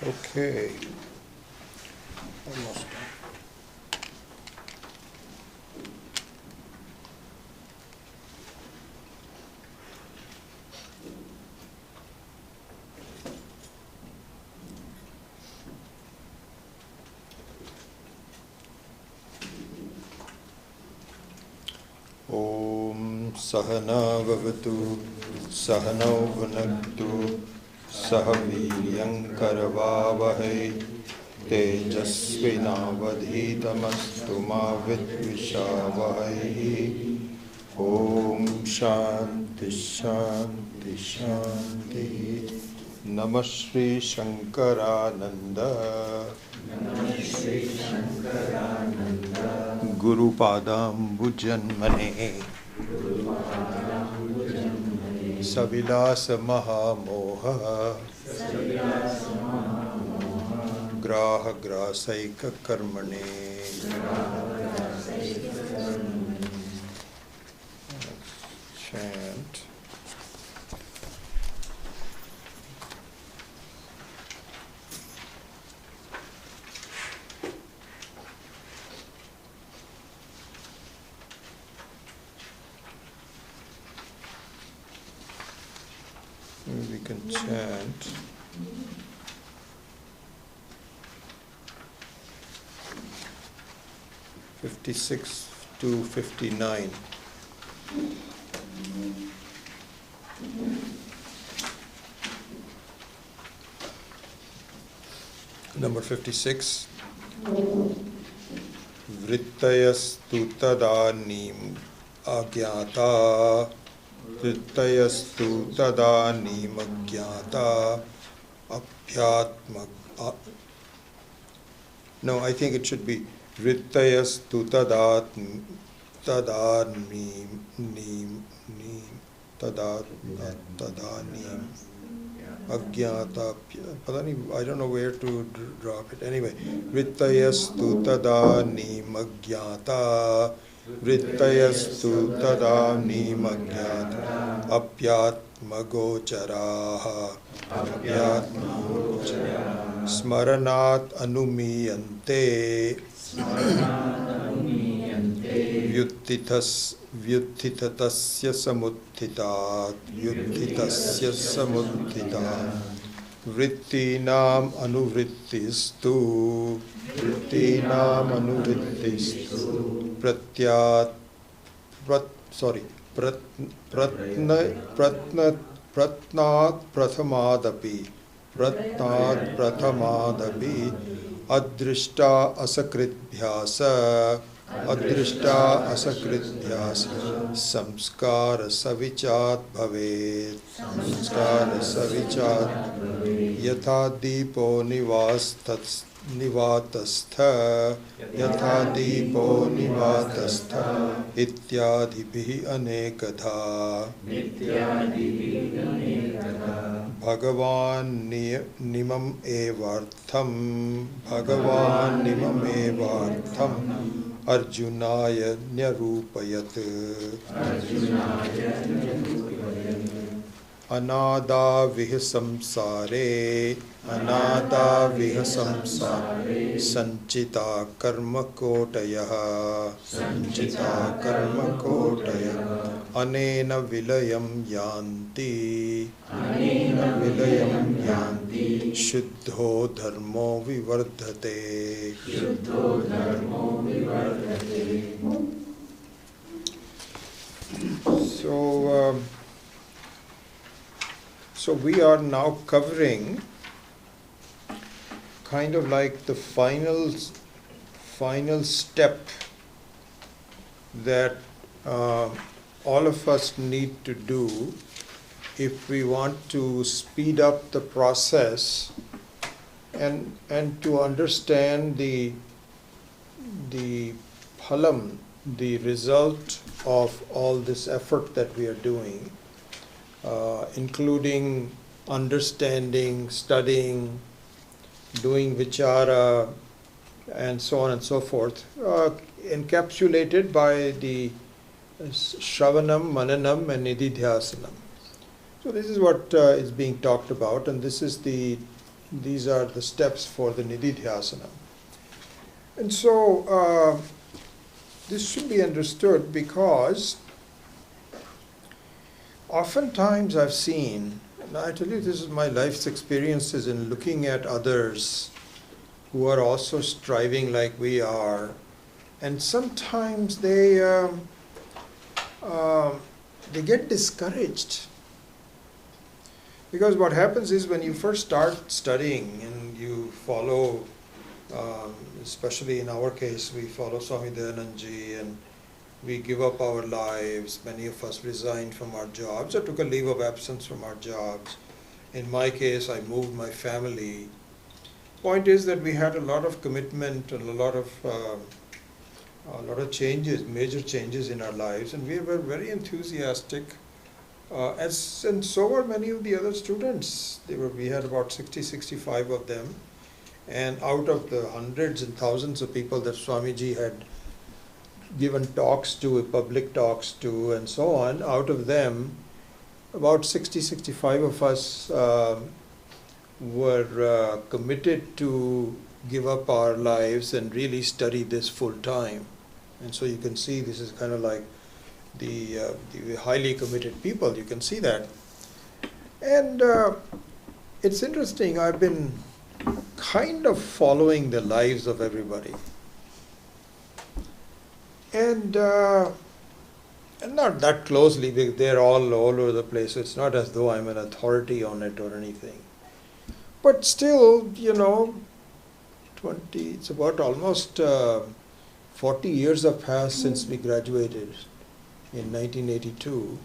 Okay. Almost done. Om Sahana Vavatu Sahanau Bhunaktu Sahaviryam Karavavahai Tejasvinavadhitamastu ma vidvishavahai. Om Shanti Shanti Shanti. Namah Shri Shankarananda Guru Padam Bhujanmane Savilasa Mahamoha Graha Grasaika Karmane. Chant. We can chant. '56 to '59. Number 56. Vrittayastu tadanim agyata. Vrittayastu tadanim agyata. Abhyatma. No, I think it should be Vrittayastu tadanim Agyata, I don't know where to drop it. Anyway, Vrittayastu tadanim agyata, Vrittayastu tadanim agyata, Apyatma gocharaha, Smaranat anumiyante, Vyutthitasya samuthitat Vrittinam anuvrittistu Pratyat Pratnat Prathamaadapi Adrishta asakritbhyasa Samskara savichat bhavet Yatha dipo nivatastha Ityadibhi anekadha Bhagavan nimam evartham Arjunaya nyarupayat Anada vihasamsare Sanchita karma kotaya Anena vilayam yanti Shuddho dharmo vivardhate. So we are now covering kind of like the final step that all of us need to do if we want to speed up the process and to understand the phalam, the result of all this effort that we are doing, including understanding, studying, doing vichara, and so on and so forth, encapsulated by the Shravanam, Mananam, and Nididhyasanam. So this is what is being talked about, and this is the these are the steps for the Nididhyasana. And so this should be understood because oftentimes I've seen, and I tell you this is my life's experiences in looking at others who are also striving like we are, and sometimes they get discouraged. Because what happens is when you first start studying and you follow, especially in our case, we follow Swami Dayanandji and we give up our lives. Many of us resigned from our jobs or took a leave of absence from our jobs. In my case, I moved my family. Point is that we had a lot of commitment and a lot of changes, major changes in our lives, and we were very enthusiastic. And so were many of the other students. We had about 60, 65 of them. And out of the hundreds and thousands of people that Swamiji had given talks to, public talks to, and so on, out of them, about 60, 65 of us were committed to give up our lives and really study this full time. And so you can see this is kind of like the highly committed people, you can see that. And it's interesting, I've been kind of following the lives of everybody. And not that closely, because they're all over the place. So it's not as though I'm an authority on it or anything. But still, it's about almost 40 years have passed since we graduated in 1982,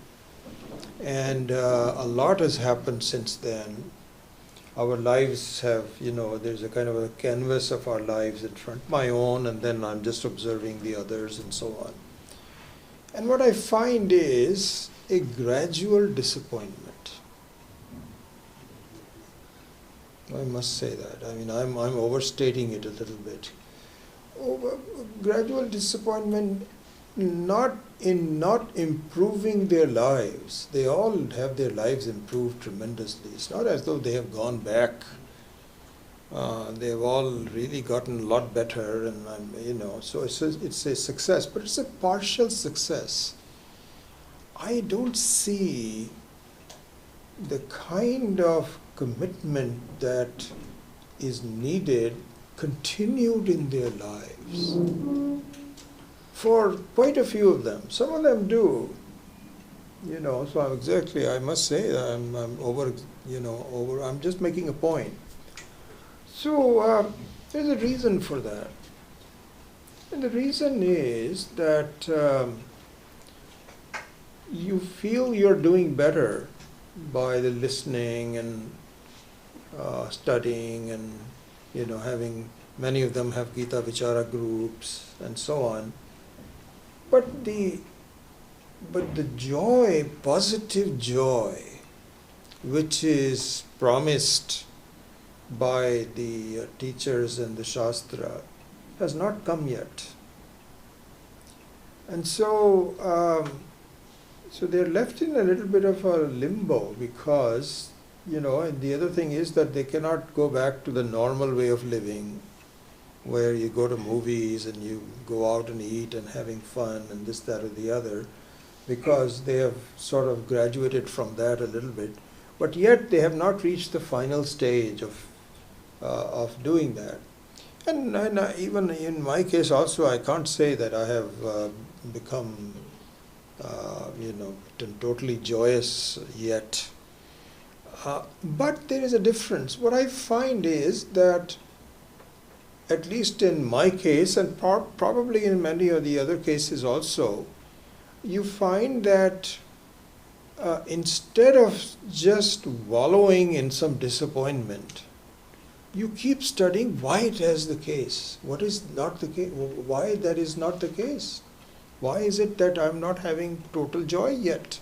and a lot has happened since then. Our lives have, there's a kind of a canvas of our lives in front, my own, and then I'm just observing the others and so on. And what I find is a gradual disappointment. I must say that. I mean, I'm overstating it a little bit. Gradual disappointment, not improving their lives. They all have their lives improved tremendously. It's not as though they have gone back. They've all really gotten a lot better, and so it's a success, but it's a partial success. I don't see the kind of commitment that is needed continued in their lives. For quite a few of them. Some of them do. So exactly, I must say that I'm just making a point. So there's a reason for that. And the reason is that you feel you're doing better by the listening and studying and, having, many of them have Gita Vichara groups and so on. But the joy, positive joy, which is promised by the teachers and the Shastra, has not come yet. And so, so they're left in a little bit of a limbo because, and the other thing is that they cannot go back to the normal way of living, where you go to movies and you go out and eat and having fun and this, that, or the other, because they have sort of graduated from that a little bit, but yet they have not reached the final stage of doing that. And even in my case also, I can't say that I have become, totally joyous yet. But there is a difference. What I find is that, at least in my case, and probably in many of the other cases also, you find that instead of just wallowing in some disappointment, you keep studying why it is the case. What is not the case? Why that is not the case? Why is it that I'm not having total joy yet?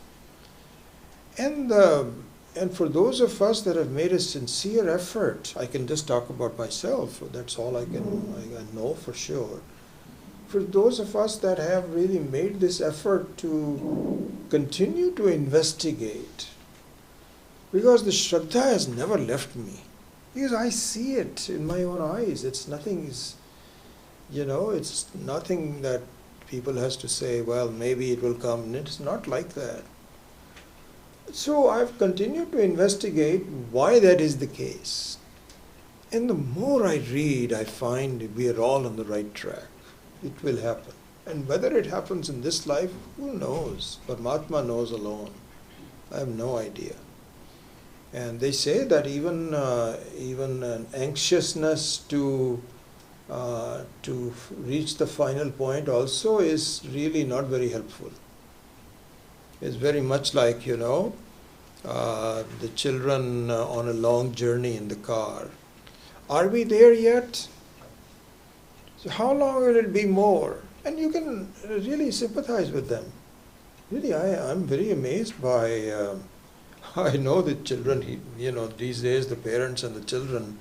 And for those of us that have made a sincere effort, I can just talk about myself, that's all I know for sure. For those of us that have really made this effort to continue to investigate, because the Shraddha has never left me. Because I see it in my own eyes. It's nothing, it's nothing that people has to say, well, maybe it will come. It's not like that. So I've continued to investigate why that is the case. And the more I read, I find we are all on the right track. It will happen. And whether it happens in this life, who knows? Paramatma knows alone. I have no idea. And they say that even an anxiousness to reach the final point also is really not very helpful. It's very much like, the children on a long journey in the car. Are we there yet? So how long will it be more? And you can really sympathize with them. Really, I'm very amazed by, I know the children, these days the parents and the children,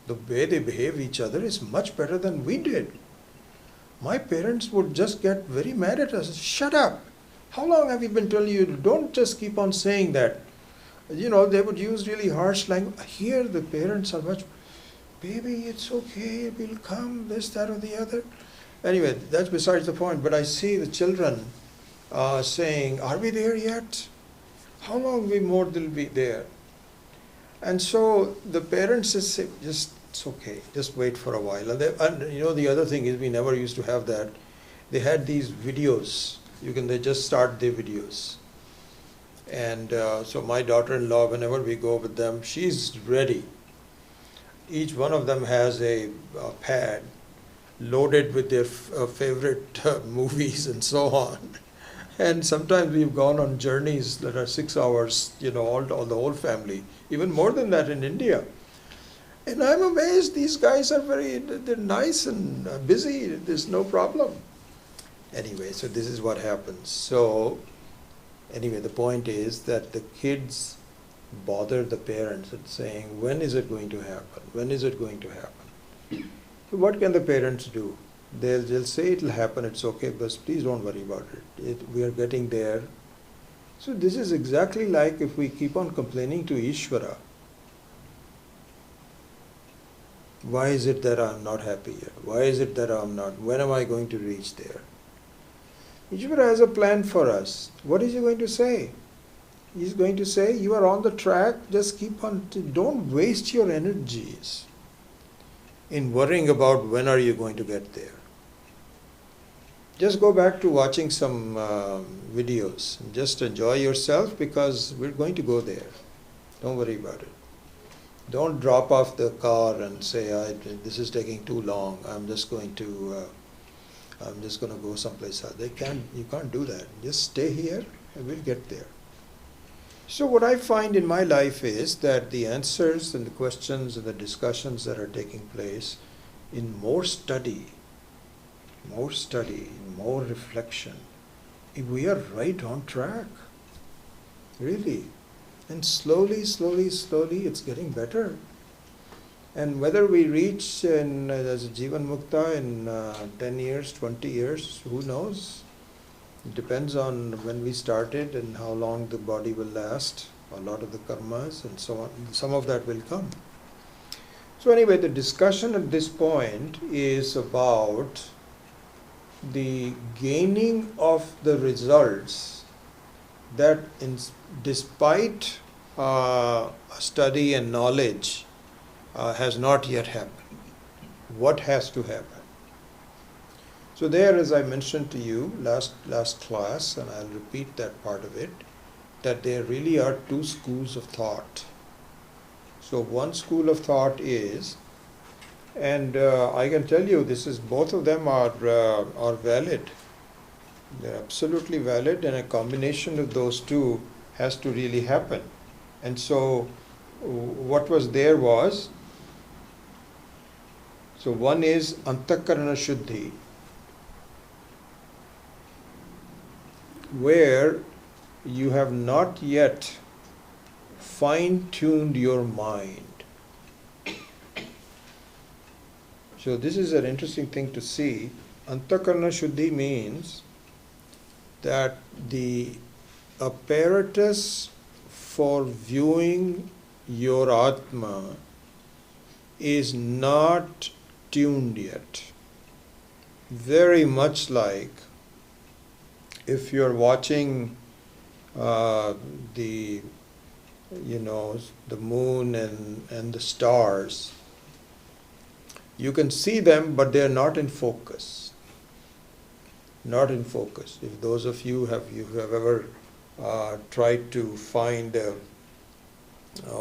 the way they behave each other is much better than we did. My parents would just get very mad at us. Shut up! How long have we been telling you? Don't just keep on saying that. They would use really harsh language. Here the parents are much, baby, it's okay, we'll come, this, that, or the other. Anyway, that's besides the point. But I see the children saying, are we there yet? How long more will be there? And so the parents just say, it's okay, just wait for a while. And the other thing is, we never used to have that. They had these videos. They just start their videos. And so my daughter-in-law, whenever we go with them, she's ready. Each one of them has a pad loaded with their favorite movies and so on. And sometimes we've gone on journeys that are 6 hours, all the whole family, even more than that in India. And I'm amazed, these guys are they're nice and busy, there's no problem. Anyway, so this is what happens. So, anyway, the point is that the kids bother the parents at saying, when is it going to happen? When is it going to happen? So what can the parents do? They'll say it'll happen, it's okay, but please don't worry about it. We are getting there. So this is exactly like if we keep on complaining to Ishvara. Why is it that I'm not happy yet? Why is it that I'm not? When am I going to reach there? Ishvara has a plan for us. What is he going to say? He's going to say, you are on the track, just keep on, don't waste your energies in worrying about when are you going to get there. Just go back to watching some videos. Just enjoy yourself because we're going to go there. Don't worry about it. Don't drop off the car and say, this is taking too long. I'm just going to go someplace else. You can't do that. Just stay here and we'll get there. So what I find in my life is that the answers and the questions and the discussions that are taking place in more study, more reflection, we are right on track, really. And slowly, it's getting better. And whether we reach as a Jivan Mukta in 10 years, 20 years, who knows? It depends on when we started and how long the body will last, a lot of the karmas and so on. Some of that will come. So anyway, the discussion at this point is about the gaining of the results that despite study and knowledge has not yet happened. What has to happen? So there, as I mentioned to you last class, and I'll repeat that part of it, that there really are two schools of thought. So one school of thought is, and I can tell you both of them are valid. They're absolutely valid, and a combination of those two has to really happen. And so what was there was, so one is Antakarana Shuddhi, where you have not yet fine-tuned your mind. So this is an interesting thing to see. Antakarana Shuddhi means that the apparatus for viewing your Atma is not tuned yet. Very much like if you're watching the the moon and the stars, you can see them, but they're not in focus. Not in focus. If those of you have ever tried to find a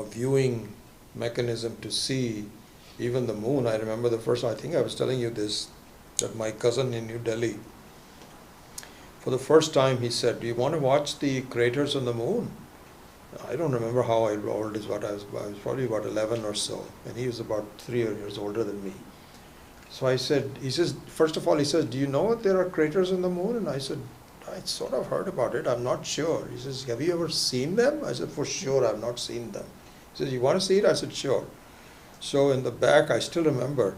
viewing mechanism to see even the moon, I remember the first, I think I was telling you this, that my cousin in New Delhi, for the first time he said, "Do you want to watch the craters on the moon?" I don't remember how old is what I was probably about 11 or so, and he was about 3 years older than me. So I said, he says, first of all, he says, "Do you know that there are craters on the moon?" And I said, "I sort of heard about it, I'm not sure." He says, "Have you ever seen them?" I said, "For sure, I've not seen them." He says, "You want to see it?" I said, "Sure." So in the back, I still remember,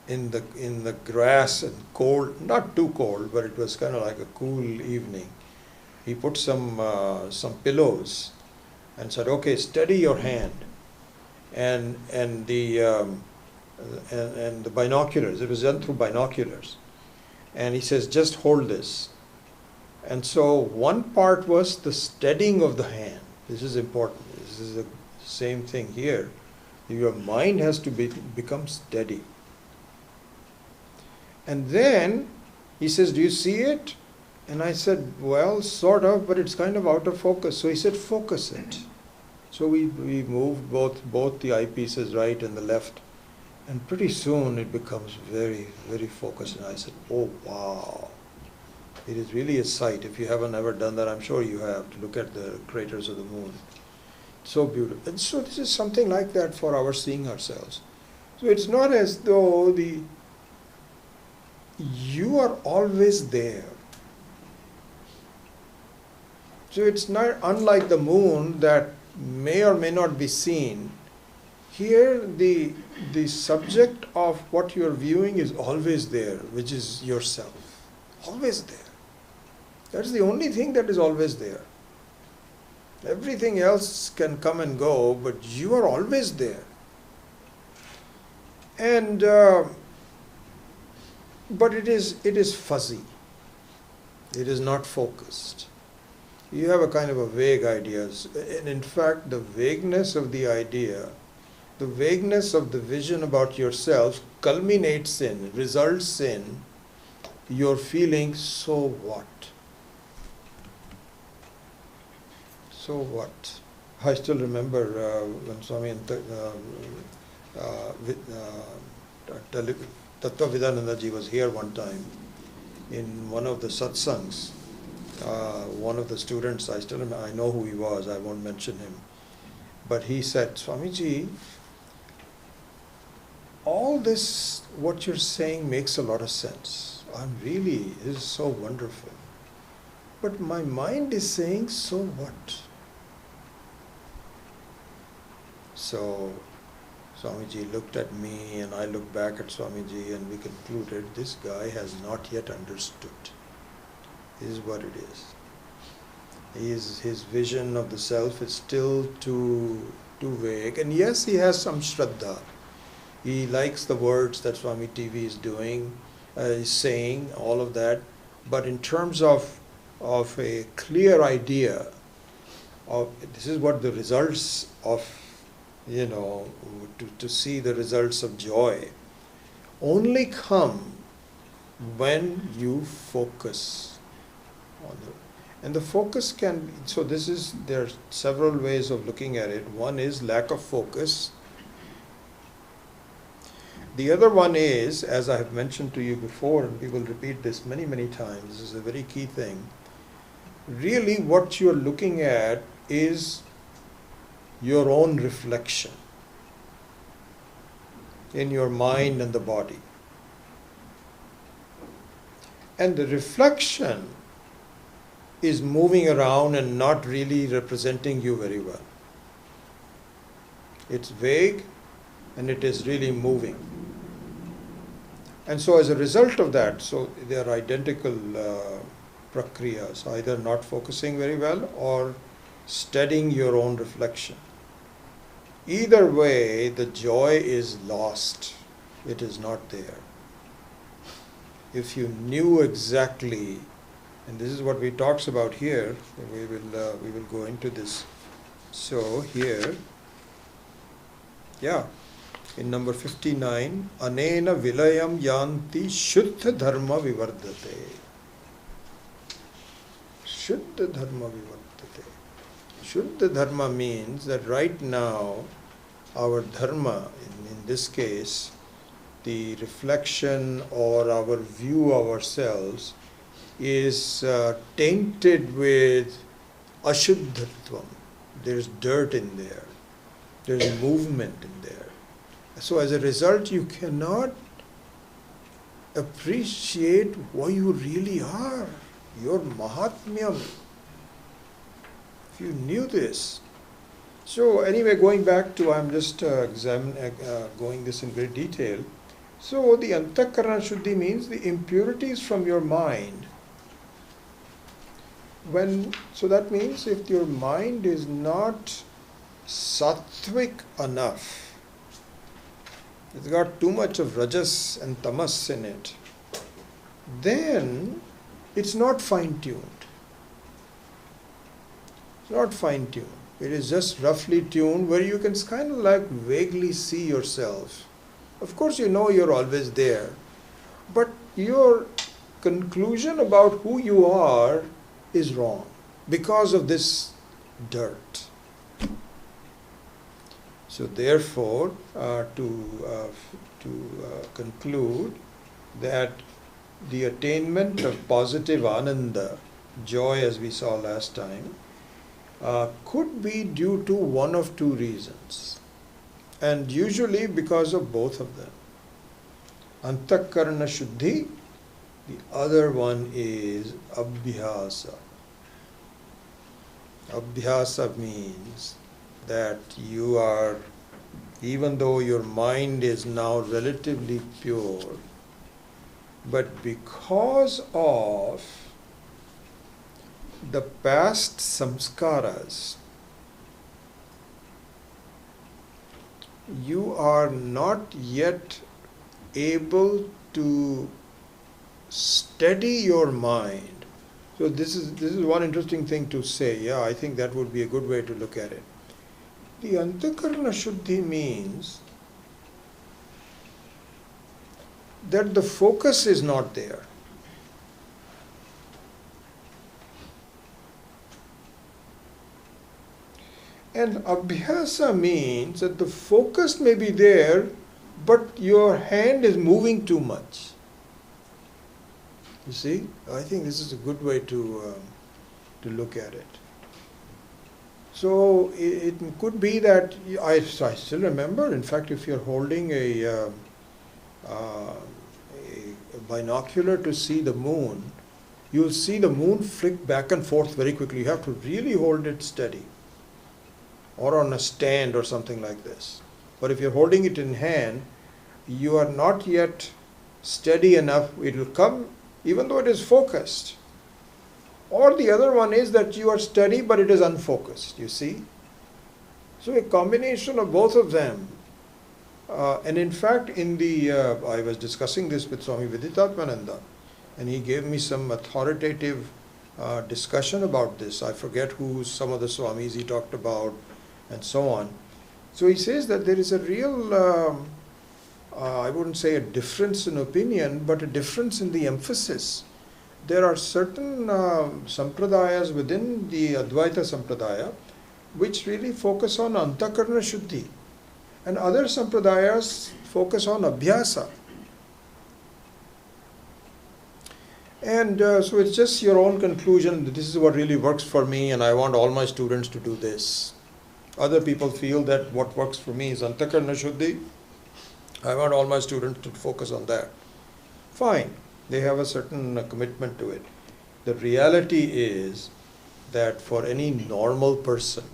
in the grass and cold, not too cold, but it was kind of like a cool evening, he put some pillows and said, "Okay, steady your hand," and the binoculars. It was done through binoculars, and he says, "Just hold this." And so one part was the steadying of the hand. This is important. This is the same thing here. Your mind has to become steady. And then he says, "Do you see it?" And I said, "Well, sort of, but it's kind of out of focus." So he said, "Focus it." So we moved both the eyepieces, right and the left, and pretty soon it becomes very, very focused. And I said, "Oh, wow. It is really a sight." If you haven't ever done that, I'm sure you have, to look at the craters of the moon. So beautiful. And so this is something like that for our seeing ourselves. So it's not as though you are always there. So it's not unlike the moon that may or may not be seen. Here the subject of what you're viewing is always there, which is yourself. Always there. That's the only thing that is always there. Everything else can come and go, but you are always there. And but it is fuzzy. It is not focused. You have a kind of a vague ideas. And in fact, the vagueness of the idea, the vagueness of the vision about yourself culminates in, results in your feeling, "So what? So what?" I still remember when Swami Tattva ji was here one time in one of the satsangs. One of the students, I still remember, I know who he was, I won't mention him, but he said, "Swamiji, all this, what you're saying makes a lot of sense. This is so wonderful. But my mind is saying, so what?" So Swamiji looked at me and I looked back at Swamiji, and we concluded, this guy has not yet understood. This is what it is. His vision of the self is still too vague. And yes, he has some Shraddha. He likes the words that Swami TV is saying, all of that. But in terms of a clear idea of this is what the results of, to see the results of joy only come when you focus on it. And the focus can be, so there are several ways of looking at it. One is lack of focus. The other one is, as I have mentioned to you before, and we will repeat this many, many times, this is a very key thing. Really what you're looking at is your own reflection in your mind and the body. And the reflection is moving around and not really representing you very well. It's vague and it is really moving. And so as a result of that, so they are identical prakriyas, either not focusing very well or studying your own reflection. either way, the joy is lost. It is not there. If you knew exactly, and this is what we talks about here, we will go into this. So here, in number 59, anena vilayam yanti shuddha dharma vivardate. Shuddha dharma vivardate. Shuddha dharma means that right now our dharma, in this case, the reflection or our view of ourselves is tainted with ashuddhatvam. There's dirt in there. There's movement in there. So as a result, you cannot appreciate what you really are, your mahatmyam. If you knew this. So anyway, going back to, I'm just going this in great detail. So the antakarana shuddhi means the impurities from your mind. So that means if your mind is not sattvic enough, it's got too much of rajas and tamas in it, then it's not fine-tuned. It's not fine-tuned. It is just roughly tuned where you can kind of like vaguely see yourself. Of course, you know you're always there, but your conclusion about who you are is wrong because of this dirt. So therefore, to conclude that the attainment of positive ananda, joy as we saw last time, could be due to one of two reasons, and usually because of both of them. Antakarana shuddhi, the other one is abhyasa. Abhyasa means that you are, even though your mind is now relatively pure, but because of the past samskaras, you are not yet able to steady your mind. So this is one interesting thing to say. Yeah, I think that would be a good way to look at it. The antakarana shuddhi means that the focus is not there. And abhyasa means that the focus may be there, but your hand is moving too much. You see, I think this is a good way to look at it. So it could be that I still remember. In fact, if you're holding a binocular to see the moon, you'll see the moon flick back and forth very quickly. You have to really hold it steady, or on a stand or something like this. But if you're holding it in hand, you are not yet steady enough. It will come even though it is focused. Or the other one is that you are steady but it is unfocused, you see. So a combination of both of them. And in fact, I was discussing this with Swami Viditatmananda, and he gave me some authoritative discussion about this. I forget who some of the Swamis he talked about and so on. So he says that there is a real, I wouldn't say a difference in opinion, but a difference in the emphasis. There are certain sampradayas within the Advaita sampradaya which really focus on antakarana shuddhi, and other sampradayas focus on abhyasa. And so it's just your own conclusion that this is what really works for me and I want all my students to do this. Other people feel that what works for me is antakarana shuddhi. I want all my students to focus on that. Fine. They have a certain commitment to it. The reality is that for any normal person,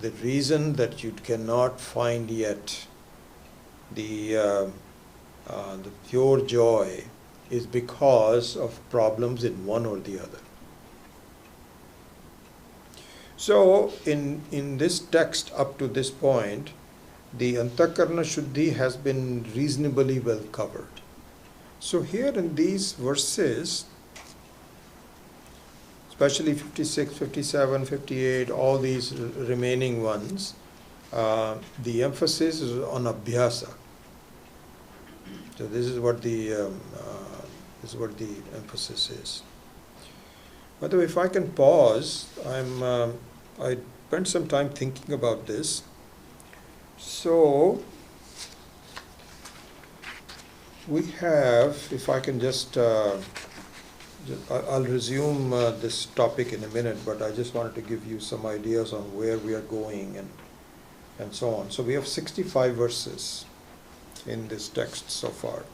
the reason that you cannot find yet the pure joy is because of problems in one or the other. So in this text up to this point, the Antakarna Shuddhi has been reasonably well covered. So here in these verses, especially 56, 57, 58, all these remaining ones, the emphasis is on abhyasa. So this is what the emphasis is. By the way, if I can pause, I spent some time thinking about this. So we have, if I can just, I'll resume this topic in a minute, but I just wanted to give you some ideas on where we are going and so on. So we have 65 verses in this text so far,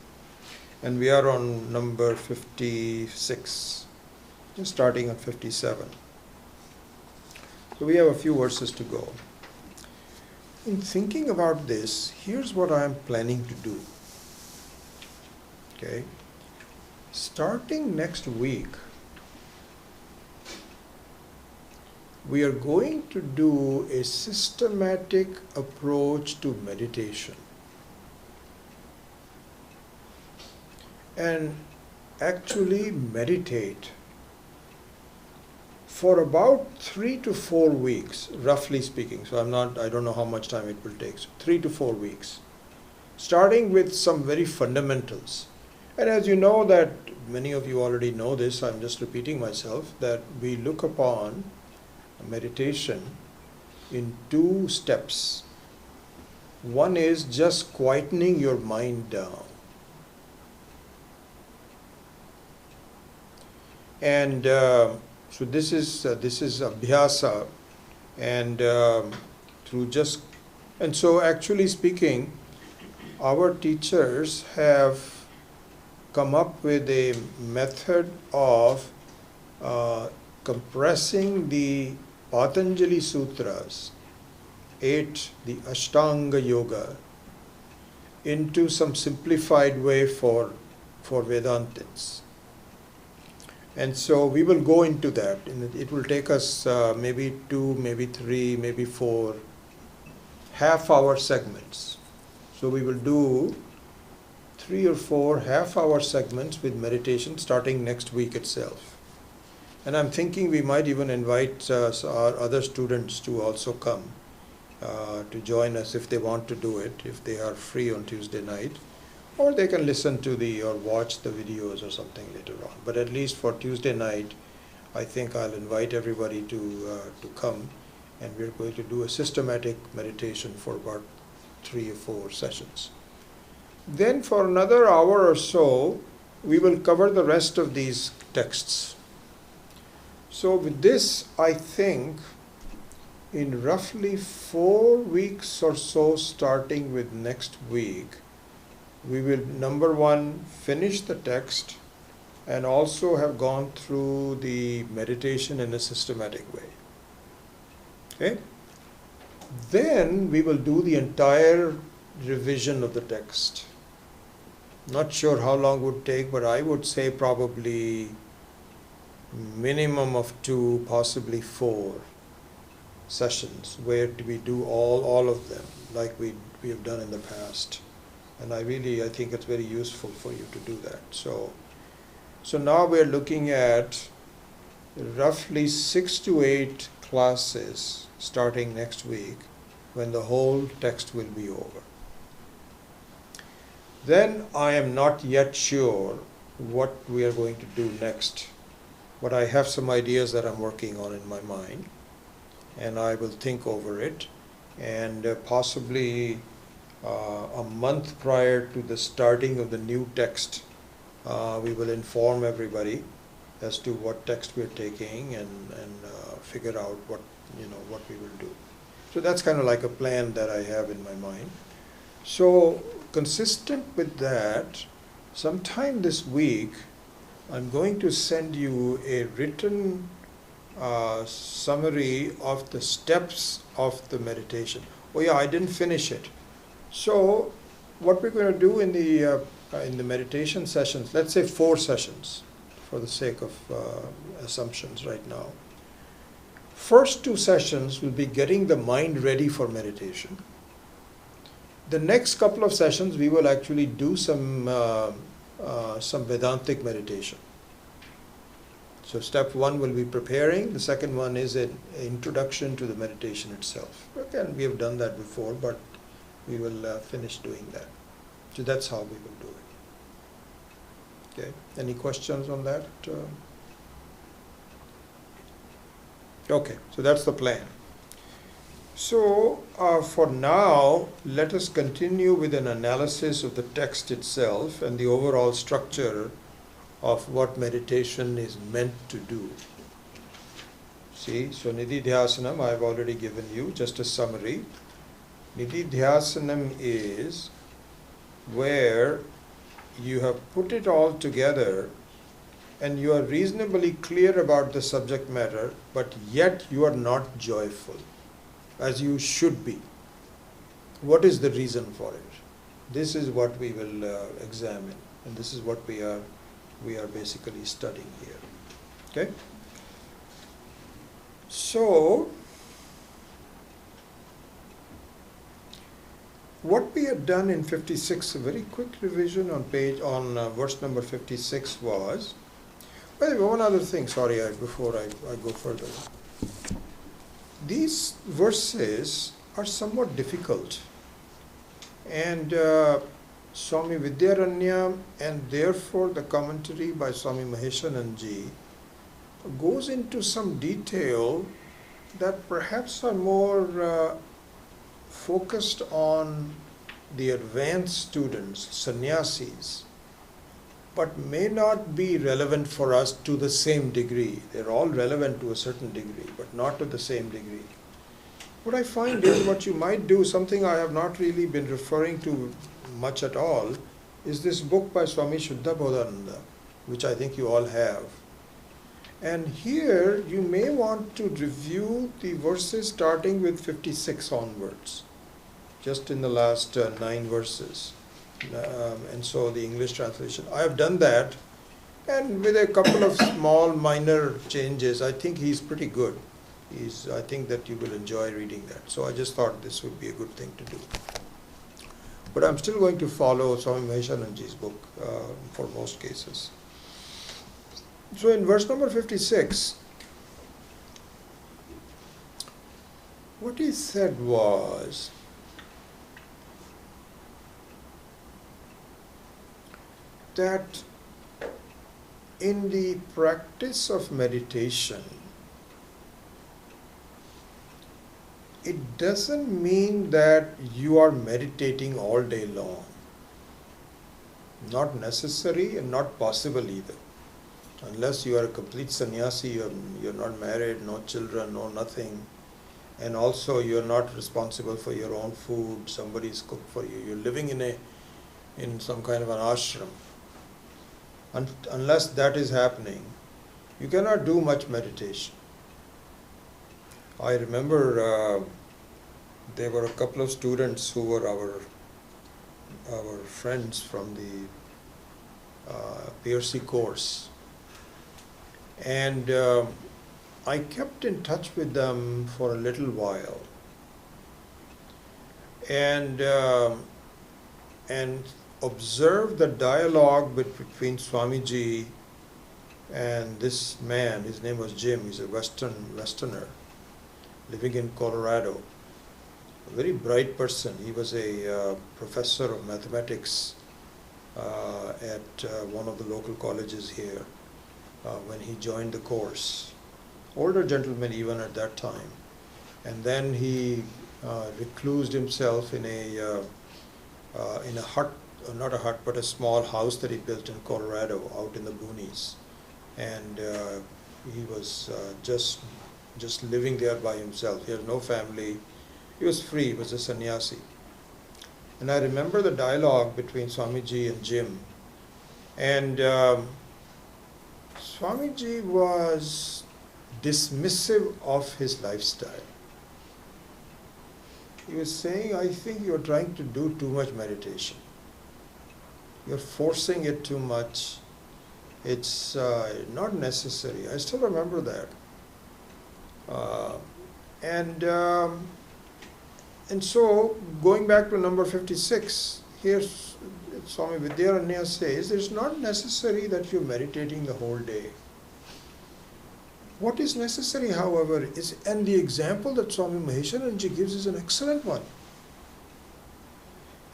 and we are on number 56, just starting at 57. So we have a few verses to go. In thinking about this, here's what I am planning to do. Okay, starting next week, we are going to do a systematic approach to meditation and actually meditate for about 3 to 4 weeks, roughly speaking. So I don't know how much time it will take. So 3 to 4 weeks, starting with some very fundamentals. And as you know, that many of you already know this, I'm just repeating myself, that we look upon meditation in 2 steps. One is just quietening your mind down. And so this is abhyasa, and and so actually speaking, our teachers have come up with a method of compressing the Patanjali Sutras, 8, the Ashtanga Yoga, into some simplified way for Vedantins. And so we will go into that. It will take us maybe 2, maybe 3, maybe 4 half-hour segments. So we will do 3 or 4 half-hour segments with meditation starting next week itself. And I'm thinking we might even invite our other students to also come to join us if they want to do it, if they are free on Tuesday night. Or they can listen to or watch the videos or something later on. But at least for Tuesday night, I think I'll invite everybody to come, and we're going to do a systematic meditation for about 3 or 4 sessions. Then for another hour or so, we will cover the rest of these texts. So with this, I think in roughly 4 weeks or so, starting with next week, we will, number 1, finish the text and also have gone through the meditation in a systematic way. Okay? Then we will do the entire revision of the text. Not sure how long it would take, but I would say probably minimum of 2, possibly 4 sessions where we do all of them like we have done in the past. And I think it's very useful for you to do that. So now we're looking at roughly 6 to 8 classes starting next week when the whole text will be over. Then I am not yet sure what we are going to do next, but I have some ideas that I'm working on in my mind, and I will think over it, and possibly a month prior to the starting of the new text, we will inform everybody as to what text we're taking and figure out what we will do. So that's kind of like a plan that I have in my mind. So consistent with that, sometime this week, I'm going to send you a written summary of the steps of the meditation. Oh yeah, I didn't finish it. So what we're going to do in the meditation sessions, let's say 4 sessions for the sake of assumptions right now. First two sessions will be getting the mind ready for meditation. The next couple of sessions we will actually do some Vedantic meditation. So step one will be preparing, the second one is an introduction to the meditation itself. Again, we have done that before, but we will finish doing that. So that's how we will do it. Okay, any questions on that? Okay, so that's the plan. So for now, let us continue with an analysis of the text itself and the overall structure of what meditation is meant to do. See, so Nididhyasanam I have already given you, just a summary. Nididhyasanam is where you have put it all together and you are reasonably clear about the subject matter, but yet you are not joyful, as you should be. What is the reason for it? This is what we will examine, and this is what we are basically studying here. Okay? So, what we had done in 56, a very quick revision on verse number 56 was, by the way, one other thing, sorry, before I go further. These verses are somewhat difficult, and Swami Vidyaranya and therefore the commentary by Swami Maheshananji goes into some detail that perhaps are more focused on the advanced students, sannyasis, but may not be relevant for us to the same degree. They're all relevant to a certain degree, but not to the same degree. What I find is what you might do, something I have not really been referring to much at all, is this book by Swami Shuddha Bodhananda, which I think you all have. And here you may want to review the verses starting with 56 onwards, just in the last 9 verses. And so the English translation. I have done that, and with a couple of small minor changes, I think he's pretty good. I think that you will enjoy reading that. So I just thought this would be a good thing to do. But I'm still going to follow Swami Maheshananji's book for most cases. So in verse number 56, what he said was, that in the practice of meditation, it doesn't mean that you are meditating all day long. Not necessary and not possible either. Unless you are a complete sannyasi, you're not married, no children, no nothing, and also you're not responsible for your own food, somebody's cooked for you. You're living in some kind of an ashram. Unless that is happening, you cannot do much meditation. I remember there were a couple of students who were our friends from the PRC course, and I kept in touch with them for a little while, and observed the dialogue between Swamiji and this man. His name was Jim. He's a Westerner living in Colorado. A very bright person. He was a professor of mathematics at one of the local colleges here when he joined the course. Older gentleman even at that time. And then he reclused himself in a hut, not a hut, but a small house that he built in Colorado, out in the boonies. And he was just living there by himself. He had no family. He was free. He was a sannyasi. And I remember the dialogue between Swamiji and Jim. And Swamiji was dismissive of his lifestyle. He was saying, I think you're trying to do too much meditation. You're forcing it too much. It's not necessary. I still remember that. Uh, and um, and so, going back to number 56, here Swami Vidyaranya says it's not necessary that you're meditating the whole day. What is necessary, however, is, and the example that Swami Mahesharanji gives is an excellent one.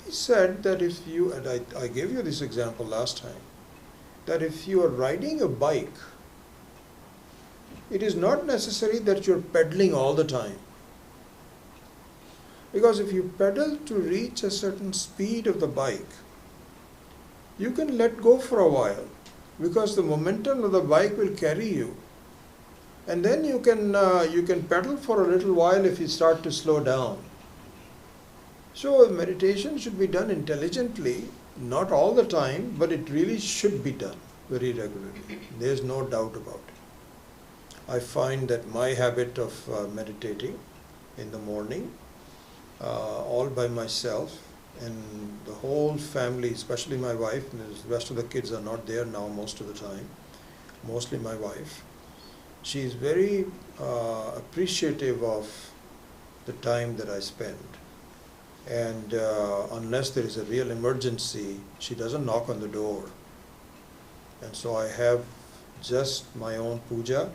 He said that if you, and I gave you this example last time, that if you are riding a bike, it is not necessary that you're pedaling all the time. Because if you pedal to reach a certain speed of the bike, you can let go for a while, because the momentum of the bike will carry you. And then you can pedal for a little while if you start to slow down. So meditation should be done intelligently, not all the time, but it really should be done very regularly. There's no doubt about it. I find that my habit of meditating in the morning, all by myself, and the whole family, especially my wife, the rest of the kids are not there now most of the time, mostly my wife. She is very appreciative of the time that I spend. And unless there is a real emergency, she doesn't knock on the door. And so I have just my own puja,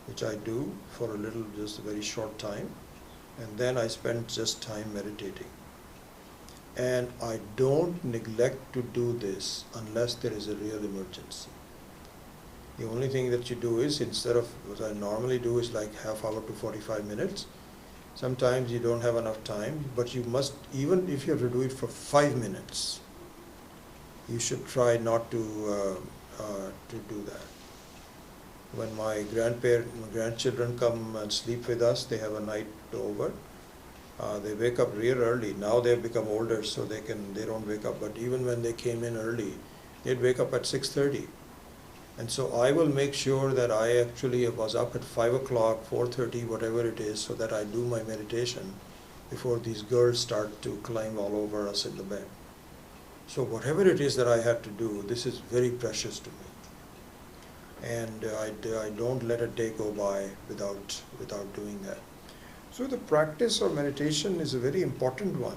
which I do for a little, just a very short time. And then I spend just time meditating. And I don't neglect to do this unless there is a real emergency. The only thing that you do is, instead of what I normally do is like half hour to 45 minutes, sometimes you don't have enough time, but you must, even if you have to do it for 5 minutes, you should try not to do that. When my grandchildren come and sleep with us, they have a night over. They wake up real early. Now they've become older, so they don't wake up. But even when they came in early, they'd wake up at 6:30. And so I will make sure that I actually was up at 5 o'clock, 4:30, whatever it is, so that I do my meditation before these girls start to climb all over us in the bed. So whatever it is that I have to do, this is very precious to me. And I don't let a day go by without doing that. So the practice of meditation is a very important one.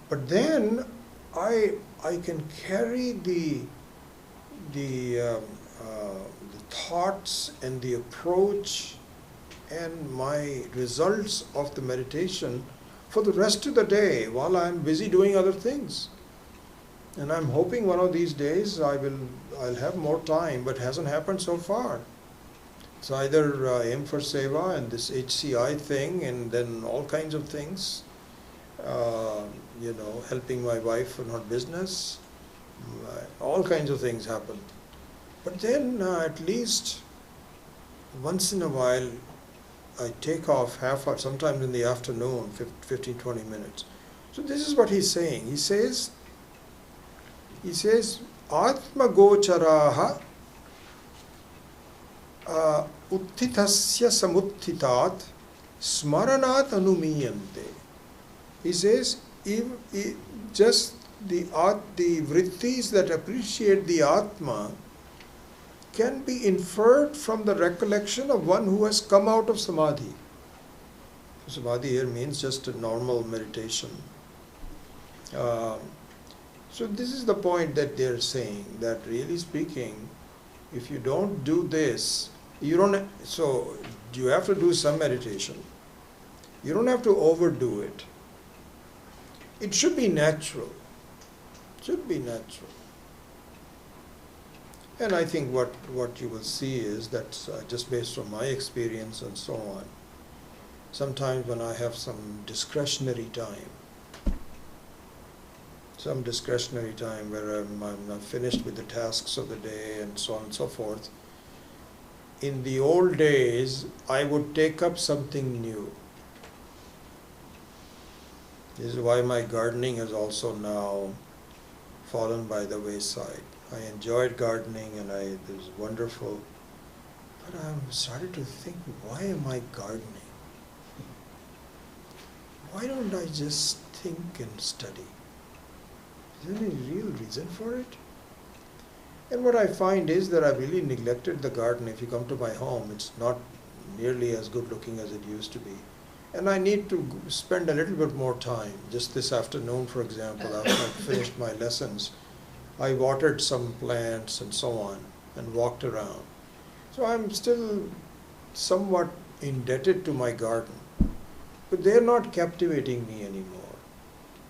But then I can carry the thoughts and the approach and my results of the meditation for the rest of the day while I'm busy doing other things. And I'm hoping one of these days I'll have more time, but it hasn't happened so far. It's either aim for seva and this HCI thing, and then all kinds of things, helping my wife in her business, all kinds of things happen. But then at least once in a while I take off half hour, sometimes in the afternoon, 15-20 minutes. So this is what he's saying. He says, Atma gocharaha uttitasya samuttitat smaranat anumiyante. He says, just the vrittis that appreciate the Atma can be inferred from the recollection of one who has come out of samadhi. Samadhi here means just a normal meditation. So this is the point that they're saying, that really speaking, if you don't do this, so you have to do some meditation. You don't have to overdo it. It should be natural. It should be natural. And I think what you will see is that just based on my experience and so on, sometimes when I have some discretionary time where I'm finished with the tasks of the day and so on and so forth, in the old days, I would take up something new. This is why my gardening has also now fallen by the wayside. I enjoyed gardening and it was wonderful, but I started to think, why am I gardening? Why don't I just think and study? Is there any real reason for it? And what I find is that I've really neglected the garden. If you come to my home, it's not nearly as good looking as it used to be. And I need to spend a little bit more time. Just this afternoon, for example, after I finished my lessons, I watered some plants and so on and walked around. So I'm still somewhat indebted to my garden, but they're not captivating me anymore,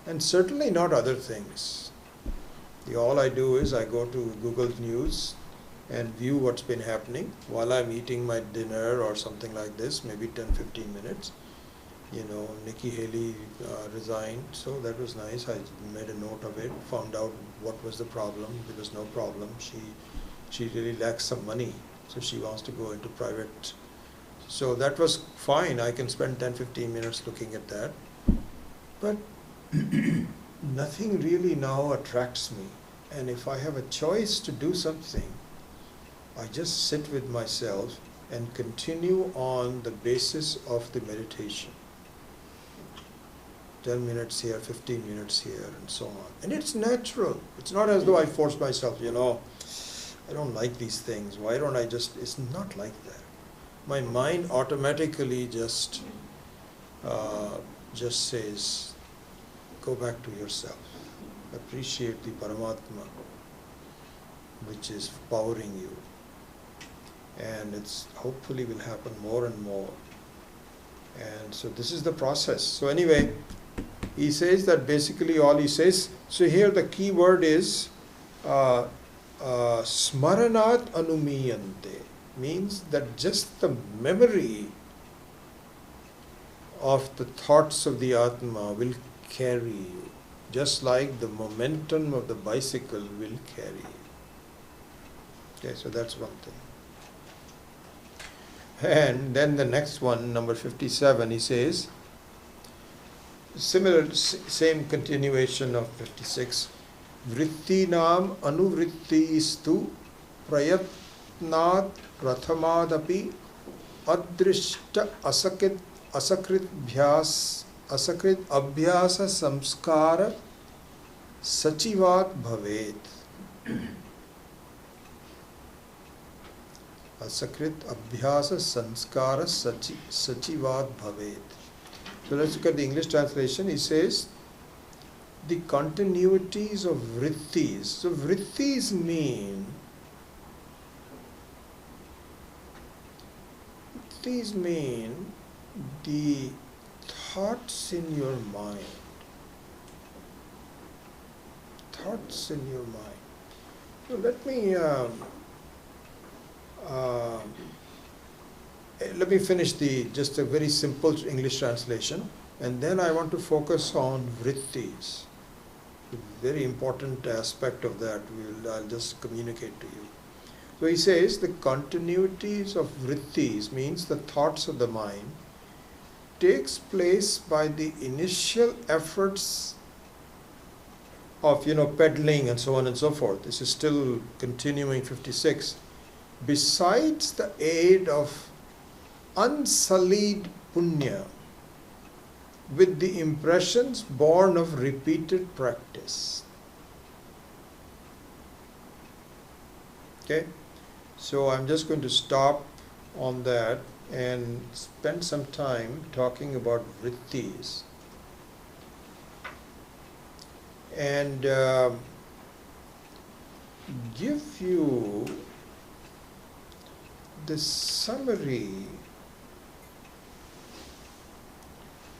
and certainly not other things. All I do is I go to Google News and view what's been happening while I'm eating my dinner or something like this, maybe 10-15 minutes. Nikki Haley resigned, so that was nice. I made a note of it, found out what was the problem. There was no problem. She really lacks some money, so she wants to go into private. So that was fine. I can spend 10-15 minutes looking at that. But nothing really now attracts me. And if I have a choice to do something, I just sit with myself and continue on the basis of the meditation. 10 minutes here, 15 minutes here, and so on. And it's natural. It's not as though I force myself, I don't like these things. Why don't I just, it's not like that. My mind automatically just says, go back to yourself. Appreciate the Paramatma, which is powering you. And it's hopefully will happen more and more. And so this is the process. So anyway, he says that basically all he says, so here the key word is smaranat anumiyante, means that just the memory of the thoughts of the Atma will carry you, just like the momentum of the bicycle will carry you. Okay, so that's one thing. And then the next one, number 57, he says, same continuation of 56, Vrittinam anuvrittistu prayatnat prathamaadapi adrishta asakrit abhyasa samskara sachivat bhavet. Asakrit abhyasa samskara sachivat bhavet. So let's look at the English translation. He says, the continuities of vrittis. So vrittis mean the thoughts in your mind. Thoughts in your mind. So let me finish just a very simple English translation, and then I want to focus on vrittis. A very important aspect of that I'll just communicate to you. So he says the continuities of vrittis, means the thoughts of the mind, takes place by the initial efforts of peddling and so on and so forth. This is still continuing 56. Besides the aid of unsullied punya, with the impressions born of repeated practice. Okay, so I'm just going to stop on that and spend some time talking about vrittis and give you the summary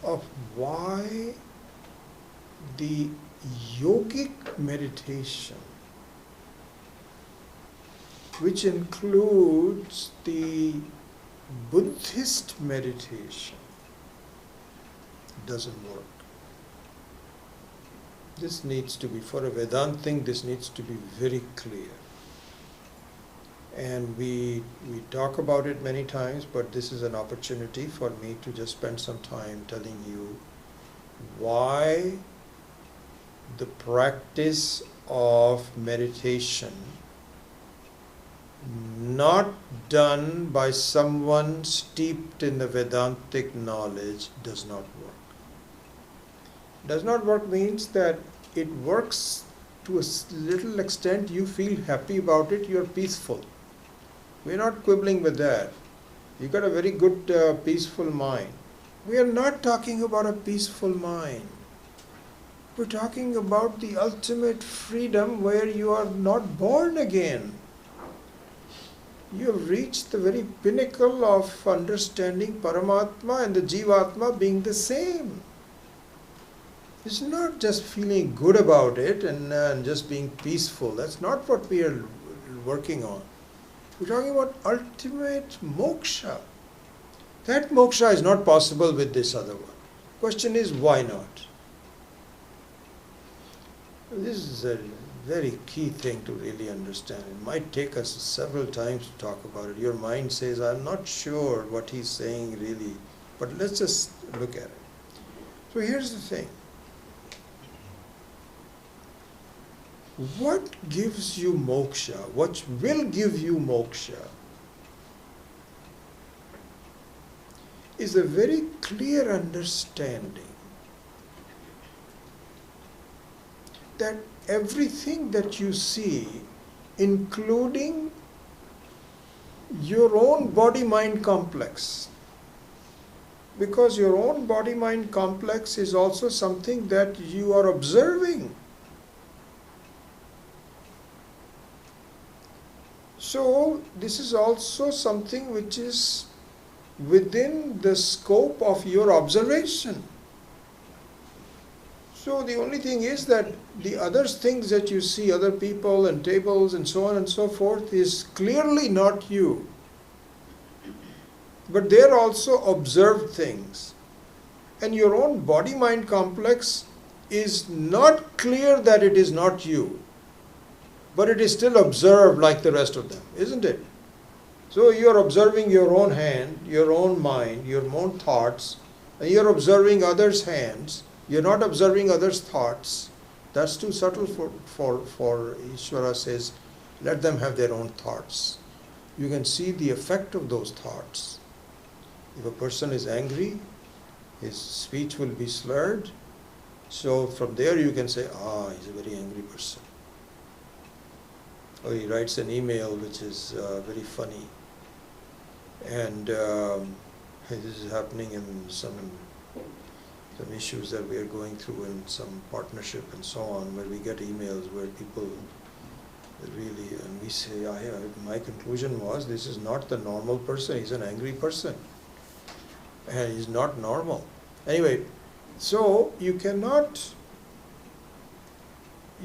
of why the yogic meditation, which includes the Buddhist meditation, doesn't work. This needs to be, for a Vedanta thing, this needs to be very clear. And we talk about it many times, but this is an opportunity for me to just spend some time telling you why the practice of meditation not done by someone steeped in the Vedantic knowledge does not work. Does not work means that it works to a little extent, you feel happy about it, you're peaceful. We're not quibbling with that. You got a very good peaceful mind. We are not talking about a peaceful mind. We're talking about the ultimate freedom where you are not born again. You have reached the very pinnacle of understanding Paramatma and the Jivatma being the same. It's not just feeling good about it and just being peaceful. That's not what we are working on. We're talking about ultimate moksha. That moksha is not possible with this other one. Question is, why not? This is a very key thing to really understand. It might take us several times to talk about it. Your mind says, I'm not sure what he's saying really, but let's just look at it. So here's the thing. What gives you moksha? What will give you moksha is a very clear understanding that everything that you see, including your own body-mind complex, because your own body-mind complex is also something that you are observing. So this is also something which is within the scope of your observation. So the only thing is that the other things that you see, other people and tables and so on and so forth, is clearly not you. But they are also observed things. And your own body-mind complex is not clear that it is not you, but it is still observed like the rest of them, isn't it? So you are observing your own hand, your own mind, your own thoughts, and you are observing others' hands. You're not observing others' thoughts. That's too subtle for Ishvara says, let them have their own thoughts. You can see the effect of those thoughts. If a person is angry, his speech will be slurred. So from there you can say, he's a very angry person. Or he writes an email which is very funny. And this is happening in some issues that we are going through in some partnership and so on, where we get emails where people really, and we say, my conclusion was, this is not the normal person, he's an angry person. And he's not normal. Anyway, so you cannot,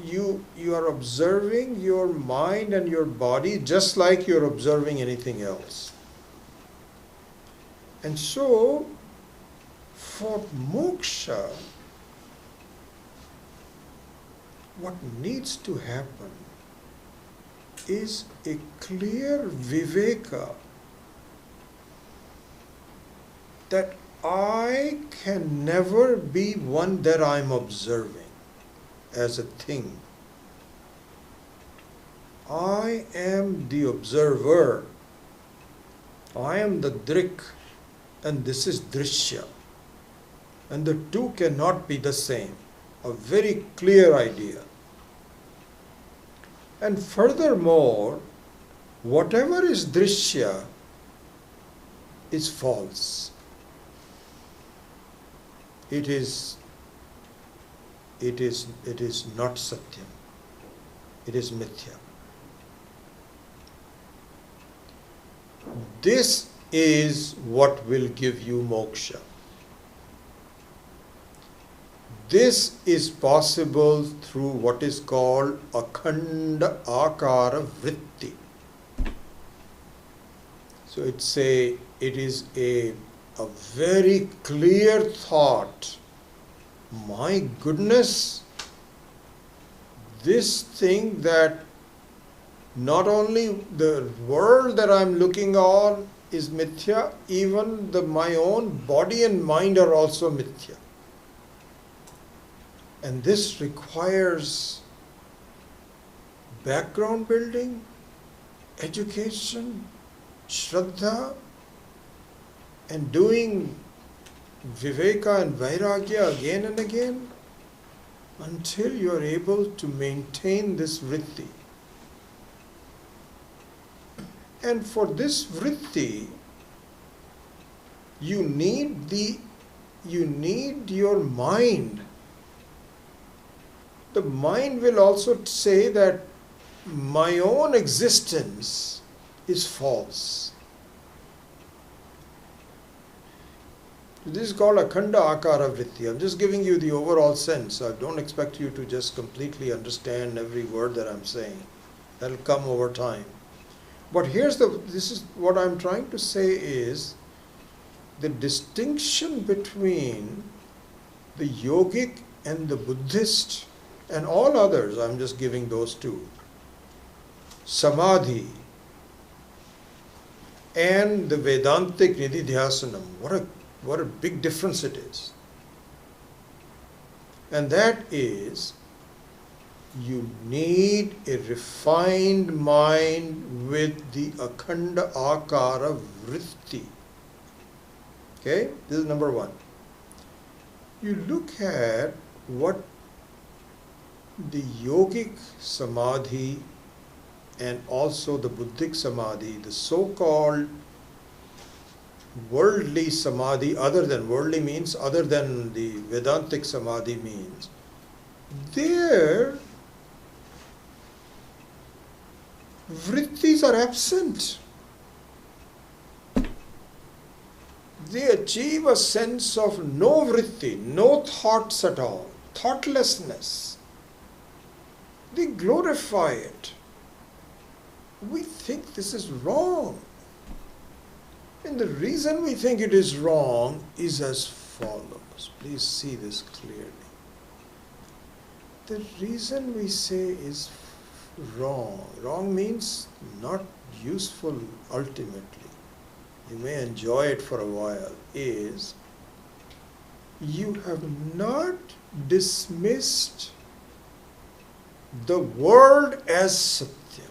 you are observing your mind and your body just like you're observing anything else. And so, for moksha, what needs to happen is a clear viveka that I can never be one that I'm observing as a thing. I am the observer. I am the drik, and this is drishya. And the two cannot be the same. A very clear idea. And furthermore, whatever is drishya is false. It is not satyam. It is mithya. This is what will give you moksha. This is possible through what is called akhanda akara vritti. So it is a very clear thought. My goodness, this thing that not only the world that I'm looking on is mithya, even my own body and mind are also mithya. And this requires background building, education, shraddha, and doing viveka and vairagya again and again until you are able to maintain this vritti. And for this vritti, You need your mind. The mind will also say that my own existence is false. This is called akhanda akara vritti. I'm just giving you the overall sense. I don't expect you to just completely understand every word that I'm saying. That'll come over time. But this is what I'm trying to say is the distinction between the yogic and the Buddhist and all others, I'm just giving those two. Samadhi and the Vedantic Nididhyasanam. What a big difference it is. And that is, you need a refined mind with the akhanda akara vritti. Okay, this is number one. You look at what the yogic samadhi and also the Buddhic samadhi, the so-called worldly samadhi, other than the Vedantic samadhi means, their vrittis are absent. They achieve a sense of no vritti, no thoughts at all, thoughtlessness. They glorify it. We think this is wrong. And the reason we think it is wrong is as follows. Please see this clearly. The reason we say is wrong means not useful ultimately. You may enjoy it for a while, is you have not dismissed the world as Satyam.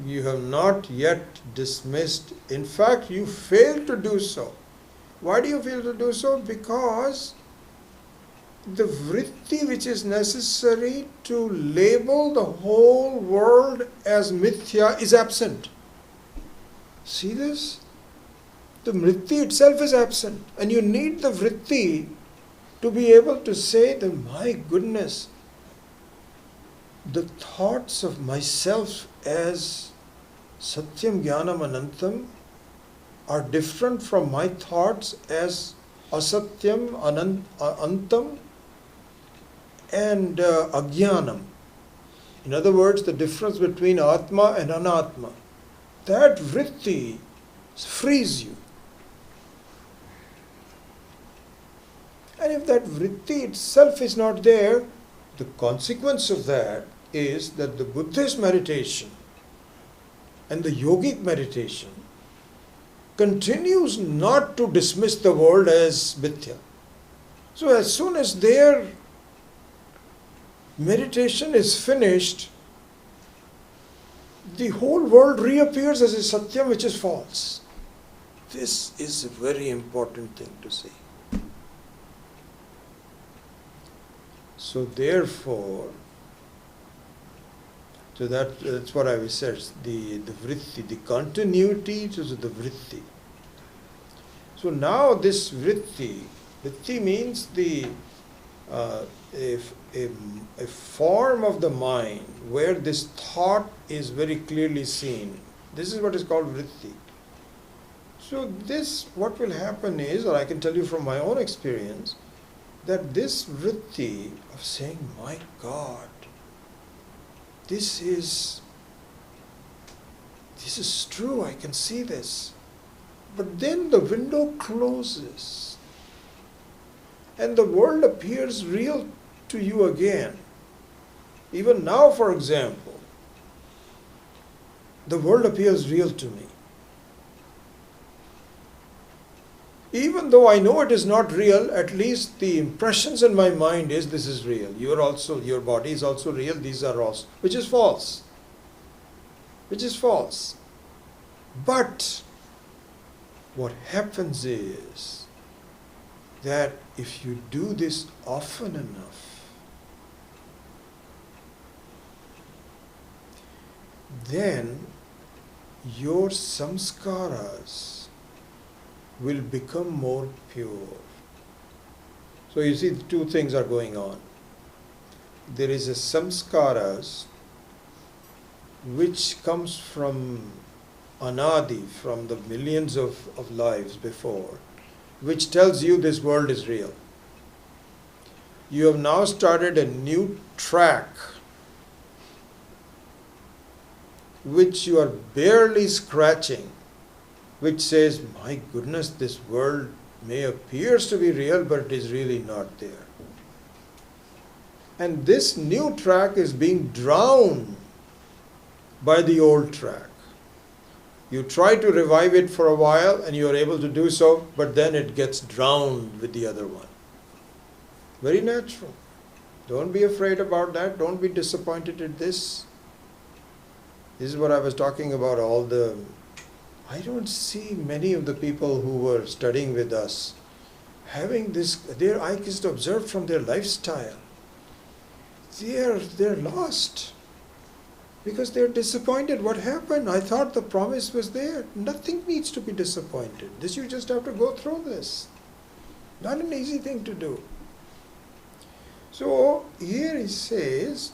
You have not yet dismissed. In fact, you fail to do so. Why do you fail to do so? Because the vritti which is necessary to label the whole world as mithya is absent. See this? The vritti itself is absent, and you need the vritti to be able to say that, my goodness, the thoughts of myself as Satyam Jnanam Anantam are different from my thoughts as Asatyam Anantam and Ajnanam. In other words, the difference between Atma and Anatma. That vritti frees you. And if that vritti itself is not there, the consequence of that is that the Buddhist meditation and the yogic meditation continues not to dismiss the world as mithya. So as soon as their meditation is finished, the whole world reappears as a satyam which is false. This is a very important thing to see. So therefore, that's what I will say, the vritti, the continuity to the vritti. So now this vritti means a form of the mind where this thought is very clearly seen. This is what is called vritti. So this, what will happen is, or I can tell you from my own experience, that this vritti of saying, my God, this is true, I can see this. But then the window closes and the world appears real to you again. Even now, for example, the world appears real to me. Even though I know it is not real, at least the impressions in my mind is this is real. Your body is also real, these are also, which is false. Which is false. But what happens is that if you do this often enough, then your samskaras will become more pure. So you see, two things are going on. There is a samskaras which comes from anadi, from the millions of lives before, which tells you this world is real. You have now started a new track which you are barely scratching, which says, my goodness, this world may appears to be real, but it is really not there. And this new track is being drowned by the old track. You try to revive it for a while and you are able to do so, but then it gets drowned with the other one. Very natural. Don't be afraid about that. Don't be disappointed at this. This is what I was talking about, I don't see many of the people who were studying with us having this, I just observed from their lifestyle. They're lost because they're disappointed. What happened? I thought the promise was there. Nothing needs to be disappointed. You just have to go through this. Not an easy thing to do. So here he says,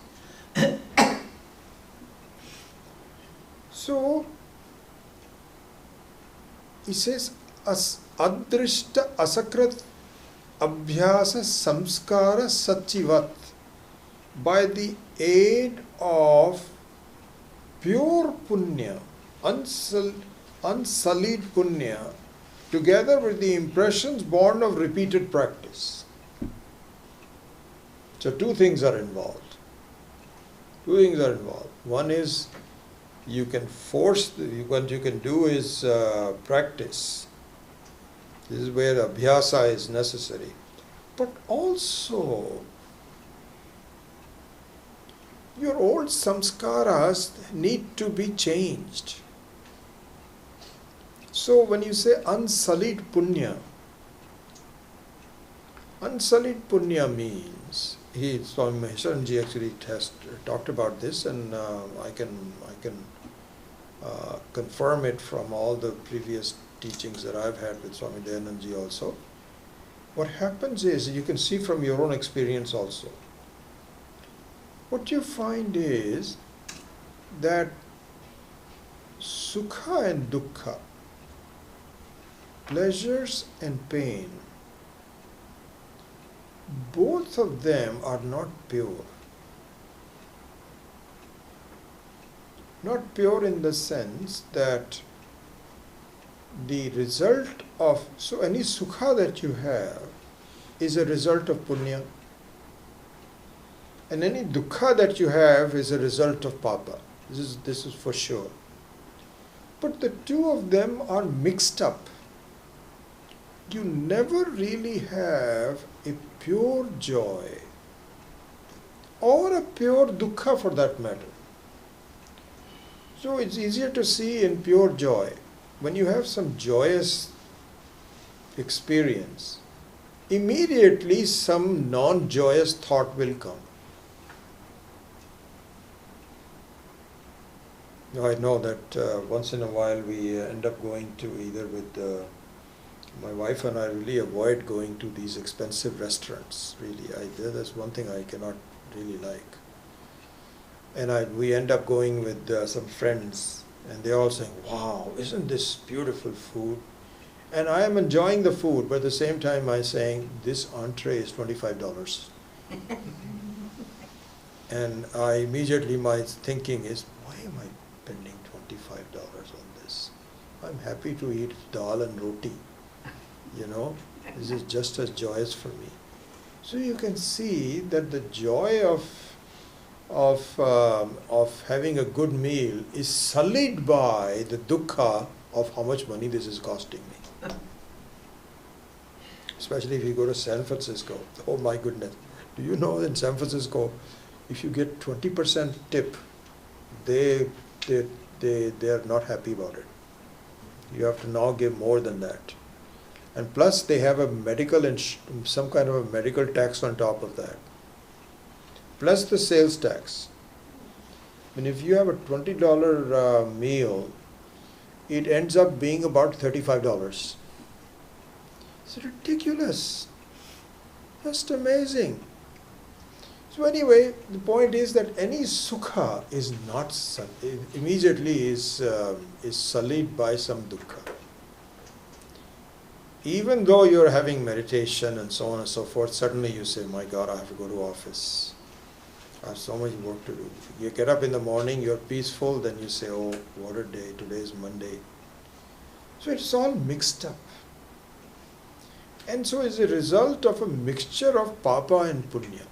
adrishta asakrat abhyasa samskara sachivat, by the aid of pure punya, unsullied punya, together with the impressions born of repeated practice. So two things are involved. One is you can force, what you can do is practice. This is where abhyasa is necessary. But also, your old samskaras need to be changed. So when you say unsullied punya means, Swami Maheswaranji actually has talked about this, and I can confirm it from all the previous teachings that I've had with Swami Dayanandji also. What happens is, you can see from your own experience also, what you find is that sukha and dukkha, pleasures and pain, both of them are not pure. Not pure in the sense that the result of, so any sukha that you have is a result of punya, and any dukkha that you have is a result of papa. This is for sure. But the two of them are mixed up. You never really have a pure joy or a pure dukkha for that matter. So it's easier to see in pure joy. When you have some joyous experience, immediately some non-joyous thought will come. Now, I know that once in a while we end up going to either with my wife and I really avoid going to these expensive restaurants. Really, that's one thing I cannot really like. And we end up going with some friends, and they're all saying, "Wow, isn't this beautiful food?" And I am enjoying the food, but at the same time I'm saying, "This entree is $25." And my thinking is, why am I spending $25 on this? I'm happy to eat dal and roti. This is just as joyous for me. So you can see that the joy of having a good meal is sullied by the dukkha of how much money this is costing me. Especially if you go to San Francisco. Oh my goodness. Do you know in San Francisco, if you get 20% tip, they are not happy about it. You have to now give more than that. And plus they have a medical and some kind of a medical tax on top of that. Plus the sales tax. And if you have a $20 meal, it ends up being about $35. It's ridiculous. Just amazing. So anyway, the point is that any sukha is not immediately is sullied by some dukkha. Even though you're having meditation and so on and so forth, suddenly you say, my God, I have to go to office. I have so much work to do. You get up in the morning, you're peaceful, then you say, oh, what a day, today is Monday. So it's all mixed up. And so it's a result of a mixture of papa and punya.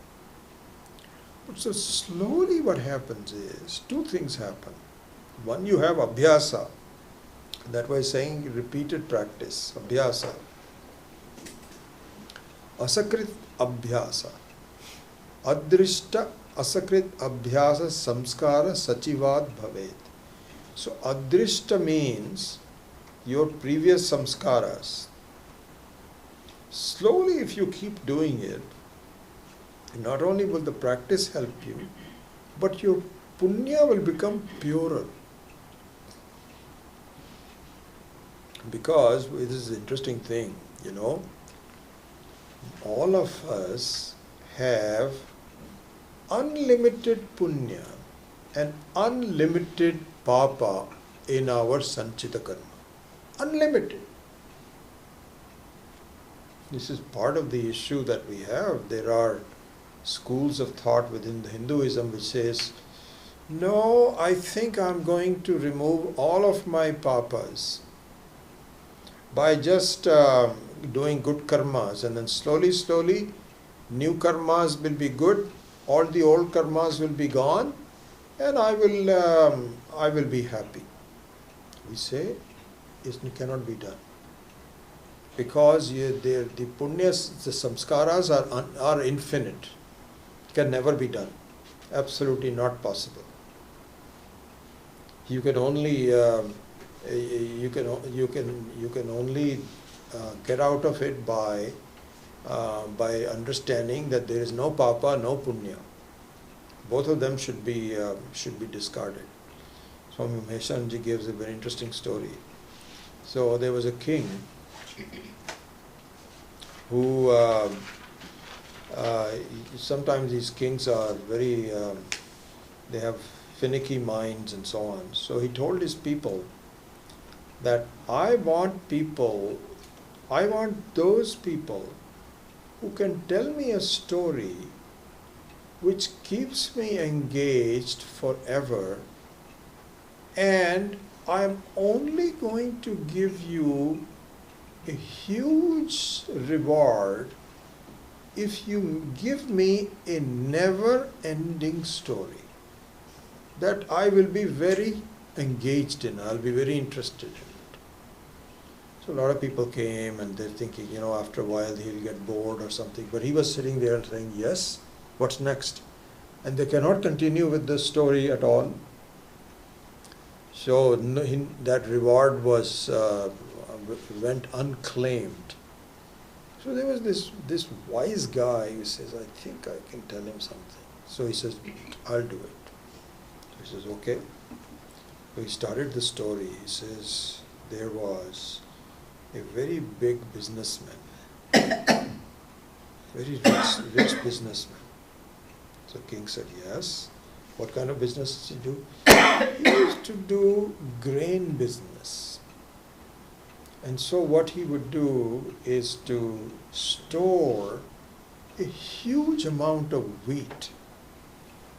So slowly what happens is, two things happen. One, you have abhyasa. That was saying repeated practice, abhyasa. Asakrit abhyasa. Adrishta asakrit abhyasa samskara sachivad bhavet. So adrishta means your previous samskaras. Slowly, if you keep doing it, not only will the practice help you, but your punya will become purer. Because this is an interesting thing, all of us have unlimited punya and unlimited papa in our sanchita karma. Unlimited. This is part of the issue that we have. There are schools of thought within the Hinduism which says, no, I think I'm going to remove all of my papas by just doing good karmas, and then slowly, new karmas will be good, all the old karmas will be gone, and I will be happy. We say it cannot be done. Because the punyas, the samskaras are infinite. Can never be done. Absolutely not possible. You can only only get out of it by understanding that there is no papa, no punya. Both of them should be discarded. Swami Maheshanji gives a very interesting story. So there was a king who sometimes these kings are very they have finicky minds and so on. So he told his people that I want those people who can tell me a story which keeps me engaged forever, and I'm only going to give you a huge reward if you give me a never-ending story that I will be very engaged in, I'll be very interested in it. So a lot of people came and they're thinking, after a while he'll get bored or something, but he was sitting there saying, yes, what's next? And they cannot continue with the story at all. So that reward went unclaimed. So there was this wise guy who says, I think I can tell him something. So he says, I'll do it. So he says, okay. So he started the story. He says, there was a very big businessman, very rich businessman. So king said, yes. What kind of business does he do? He used to do grain business. And so what he would do is to store a huge amount of wheat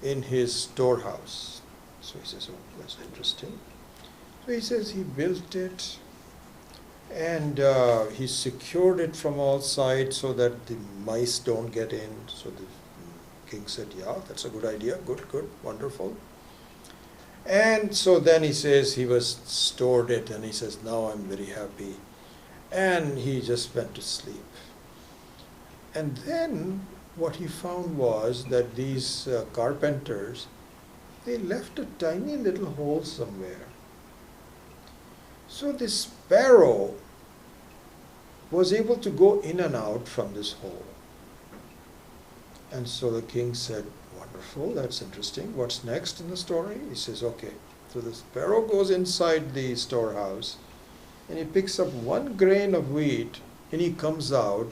in his storehouse. So he says, oh, that's interesting. So he says he built it and he secured it from all sides so that the mice don't get in. So the king said, yeah, that's a good idea, good, wonderful. And so then he says he was stored it and he says, now I'm very happy. And he just went to sleep. And then what he found was that these carpenters, they left a tiny little hole somewhere. So this sparrow was able to go in and out from this hole. And so the king said, wonderful, that's interesting. What's next in the story? He says, okay. So the sparrow goes inside the storehouse and he picks up one grain of wheat and he comes out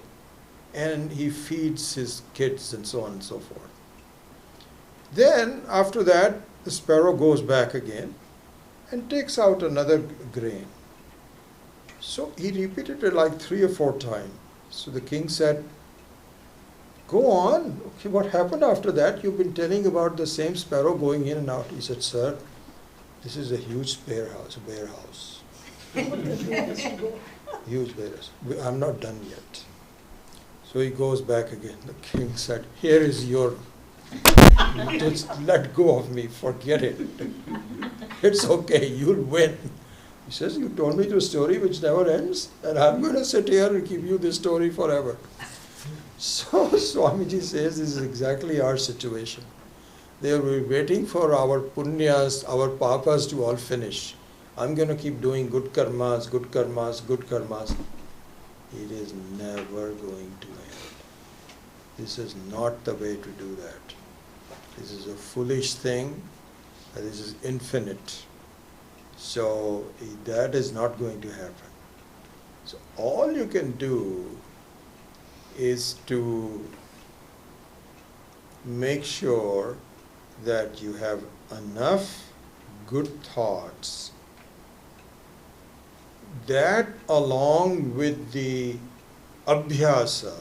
and he feeds his kids and so on and so forth. Then after that, the sparrow goes back again and takes out another grain. So he repeated it like 3 or 4 times. So the king said, go on. Okay, what happened after that? You've been telling about the same sparrow going in and out. He said, sir, this is a huge bear house. Huge bear house. I'm not done yet. So he goes back again. The king said, here is your, just let go of me, forget it. It's okay, you'll win. He says, you told me the story which never ends, and I'm going to sit here and give you this story forever. So Swamiji says this is exactly our situation. They will be waiting for our punyas, our papas to all finish. I'm going to keep doing good karmas, good karmas, good karmas. It is never going to end. This is not the way to do that. This is a foolish thing. This is infinite. So that is not going to happen. So all you can do is to make sure that you have enough good thoughts that along with the abhyasa,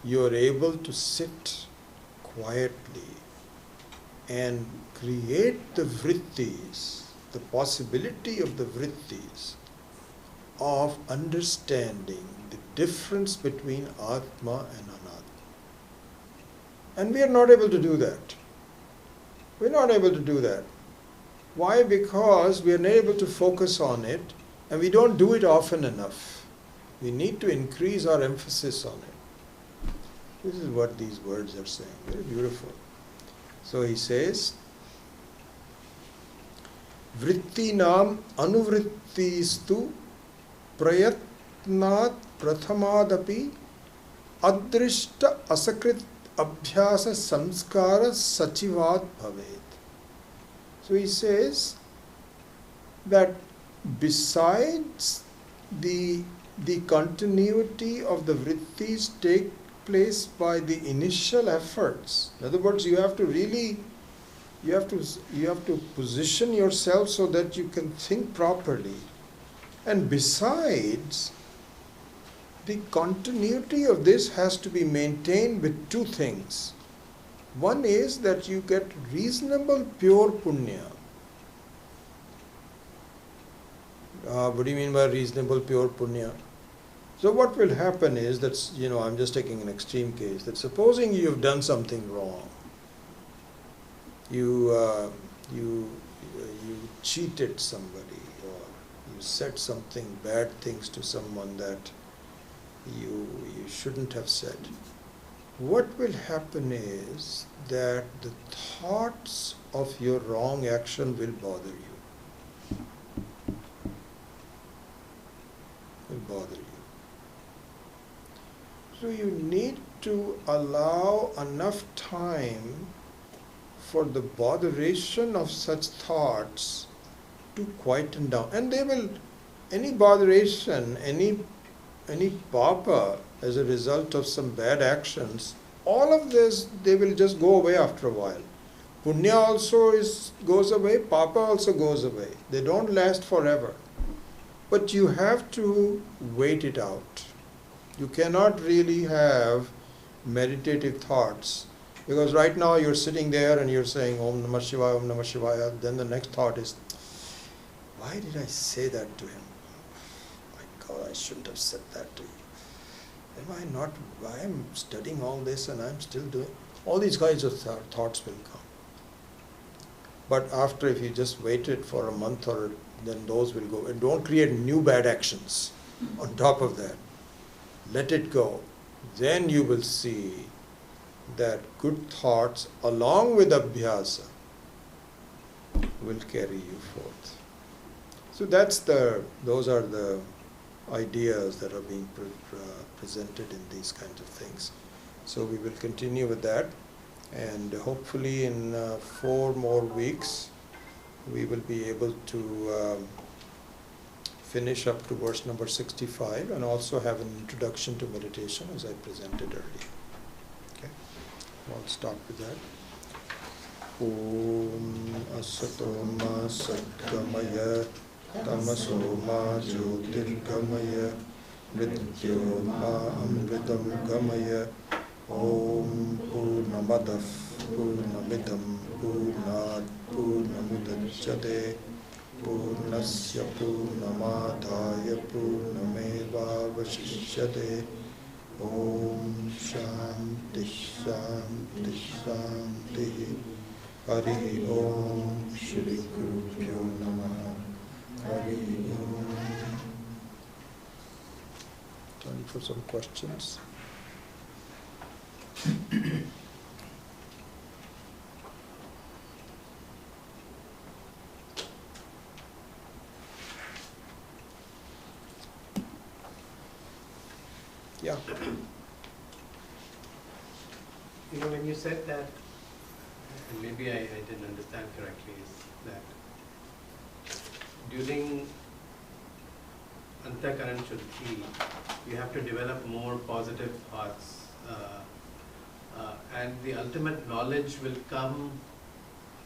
you are able to sit quietly and create the vrittis, the possibility of the vrittis of understanding the difference between Atma and Anatma. And we are not able to do that. We're not able to do that. Why? Because we are not able to focus on it and we don't do it often enough. We need to increase our emphasis on it. This is what these words are saying. Very beautiful. So he says, Vrittinam anuvrittistu prayatnat prathamadapi adrishta asakrit abhyasa samskara sachivat bhavet. So he says that besides the continuity of the vrittis take place by the initial efforts. In other words, you have to position yourself so that you can think properly. And besides, the continuity of this has to be maintained with 2 things. One is that you get reasonable pure punya. What do you mean by reasonable pure punya? So what will happen is that, I'm just taking an extreme case, that supposing you have done something wrong, you cheated somebody, or you said something bad things to someone that you shouldn't have said. What will happen is that the thoughts of your wrong action will bother you. Will bother you. So you need to allow enough time for the botheration of such thoughts to quieten down. And they will, any botheration, any papa as a result of some bad actions, all of this, they will just go away after a while. Punya also goes away, papa also goes away. They don't last forever. But you have to wait it out. You cannot really have meditative thoughts, because right now you're sitting there and you're saying Om Namah Shivaya, Om Namah Shivaya. Then the next thought is, why did I say that to him? My God, I shouldn't have said that to you. I'm studying all this and I'm still doing, all these kinds of thoughts will come. But after, if you just waited for a month, then those will go. And don't create new bad actions on top of that. Let it go. Then you will see that good thoughts along with abhyasa will carry you forth. So those are the ideas that are being presented in these kinds of things. So we will continue with that. And hopefully in 4 more weeks we will be able to finish up to verse number 65 and also have an introduction to meditation as I presented earlier. Okay, I'll start with that. Om Asatoma Satgamaya Tamasoma Jyotirgamaya Mrityoma Amritam Gamaya Om Purnamadav Purnamidam Purnat Purnamudachyate Purnasya Purnamadaya Purnamevavashishyate Om Shanti Shanti Shanti Hari Om Shri Gurubhyo Namaha Hari Om. Time for some questions. Yeah. You know, when you said that, and maybe I didn't understand correctly, is that during Antakaran Shuddhi, you have to develop more positive thoughts, and the ultimate knowledge will come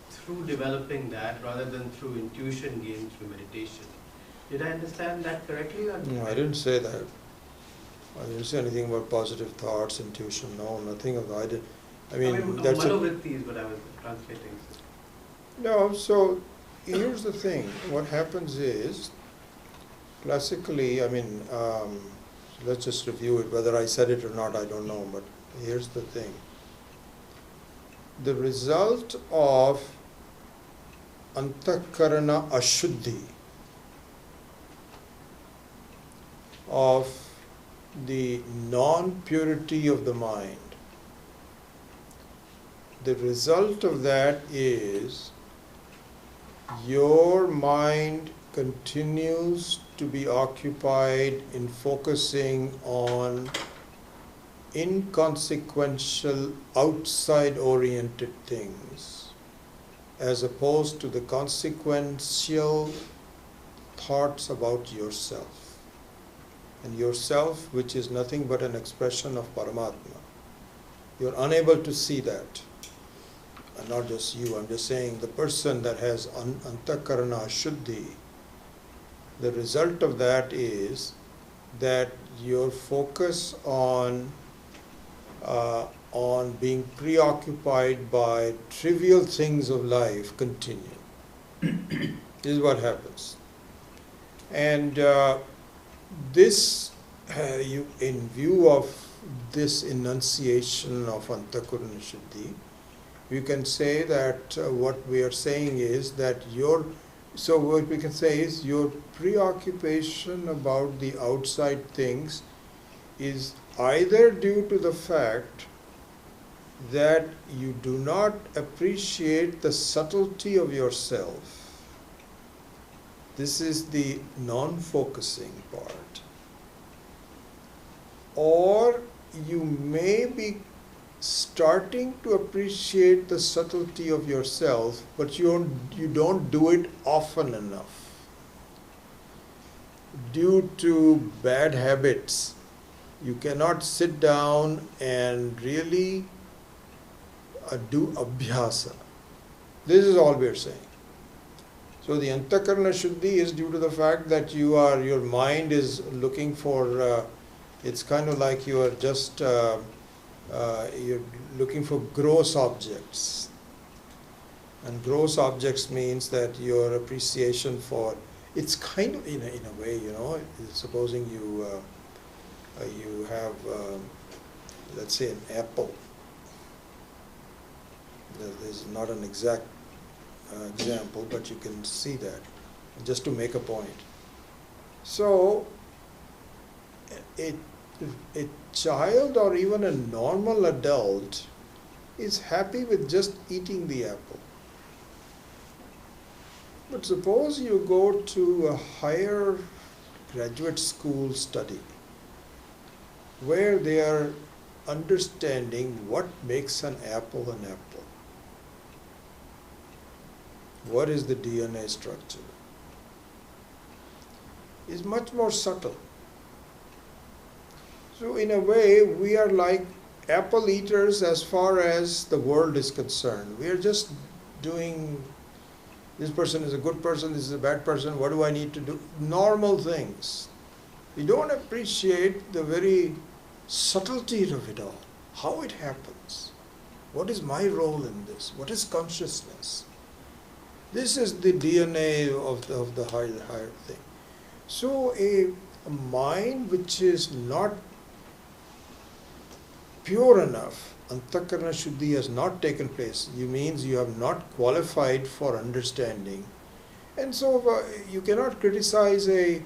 through developing that rather than through intuition gained through meditation. Did I understand that correctly? Or No, I didn't say that. I didn't say anything about positive thoughts, intuition. No, nothing of that. I mean that's Manovritti is what I was translating. No, so here's the thing. What happens is, classically, I mean, let's just review it. Whether I said it or not, I don't know. But here's the thing. The result of antakarana ashuddhi, of the non-purity of the mind, the result of that is your mind continues to be occupied in focusing on inconsequential, outside-oriented things, as opposed to the consequential thoughts about yourself. And yourself, which is nothing but an expression of Paramatma. You're unable to see that. And not just you, I'm just saying the person that has antakarana shuddhi, the result of that is that your focus on being preoccupied by trivial things of life continue. This is what happens. And this, in view of this enunciation of antakarana shuddhi, you can say that what we are saying is that what we can say is your preoccupation about the outside things is either due to the fact that you do not appreciate the subtlety of yourself. This is the non-focusing part. Or you may be starting to appreciate the subtlety of yourself, but you don't do it often enough. Due to bad habits, you cannot sit down and really do abhyasa. This is all we are saying. So the antakarana shuddhi is due to the fact that your mind is looking for, it's kind of like you are just, you're looking for gross objects. And gross objects means that your appreciation for, it's kind of, in a way, supposing you have, let's say, an apple. There's not an exact example, but you can see that, just to make a point. So, a child or even a normal adult is happy with just eating the apple. But suppose you go to a higher graduate school study where they are understanding what makes an apple an apple. What is the DNA structure? Is much more subtle. So in a way, we are like apple eaters as far as the world is concerned. We are just doing, this person is a good person, this is a bad person, what do I need to do? Normal things. We don't appreciate the very subtlety of it all, how it happens. What is my role in this? What is consciousness? This is the DNA of the higher thing. So a mind which is not pure enough, antakarana shuddhi has not taken place. You means you have not qualified for understanding. And so you cannot criticize a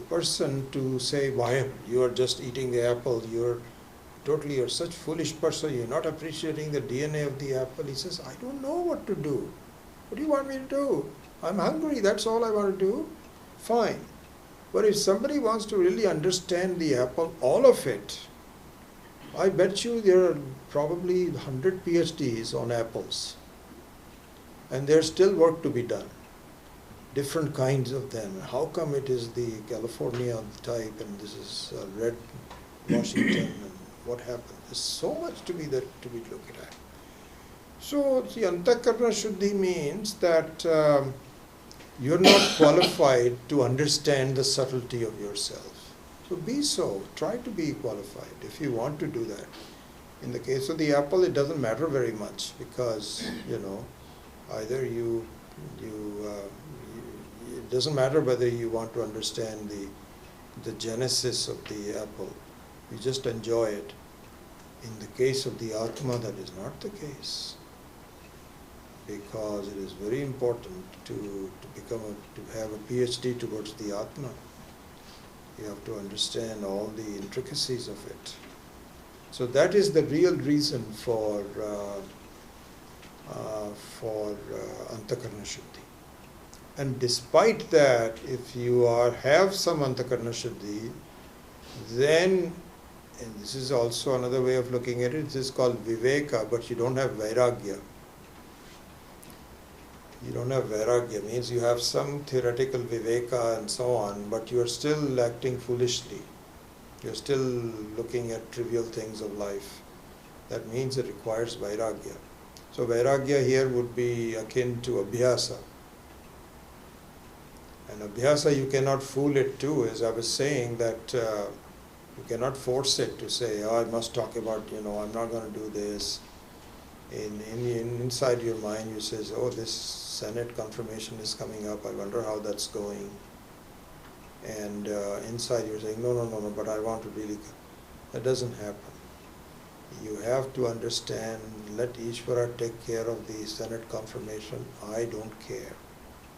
person to say, why you are just eating the apple, you're such foolish person, you're not appreciating the DNA of the apple. He says, I don't know what to do. What do you want me to do? I'm hungry, that's all I want to do. Fine. But if somebody wants to really understand the apple, all of it, I bet you there are probably 100 PhDs on apples. And there's still work to be done. Different kinds of them. How come it is the California type and this is red Washington and what happened? There's so much to be looked at. So the antakarana shuddhi means that you're not qualified to understand the subtlety of yourself. So be so. Try to be qualified if you want to do that. In the case of the apple, it doesn't matter very much because, either it doesn't matter whether you want to understand the genesis of the apple. You just enjoy it. In the case of the Atma, that is not the case. Because it is very important to have a PhD towards the Atma. You have to understand all the intricacies of it. So that is the real reason for antakarana shuddhi. And despite that, if you have some antakarana shuddhi, then, and this is also another way of looking at it, this is called viveka, but you don't have vairagya. You don't have vairagya, means you have some theoretical viveka and so on, but you are still acting foolishly. You're still looking at trivial things of life. That means it requires vairagya. So vairagya here would be akin to abhyasa. And abhyasa you cannot fool it too, as I was saying, that you cannot force it to say, oh, I must talk about, I'm not going to do this. Inside your mind you say, oh, this Senate confirmation is coming up, I wonder how that's going. And inside you're saying, no, but I want to really, that doesn't happen. You have to understand, let Ishvara take care of the Senate confirmation, I don't care.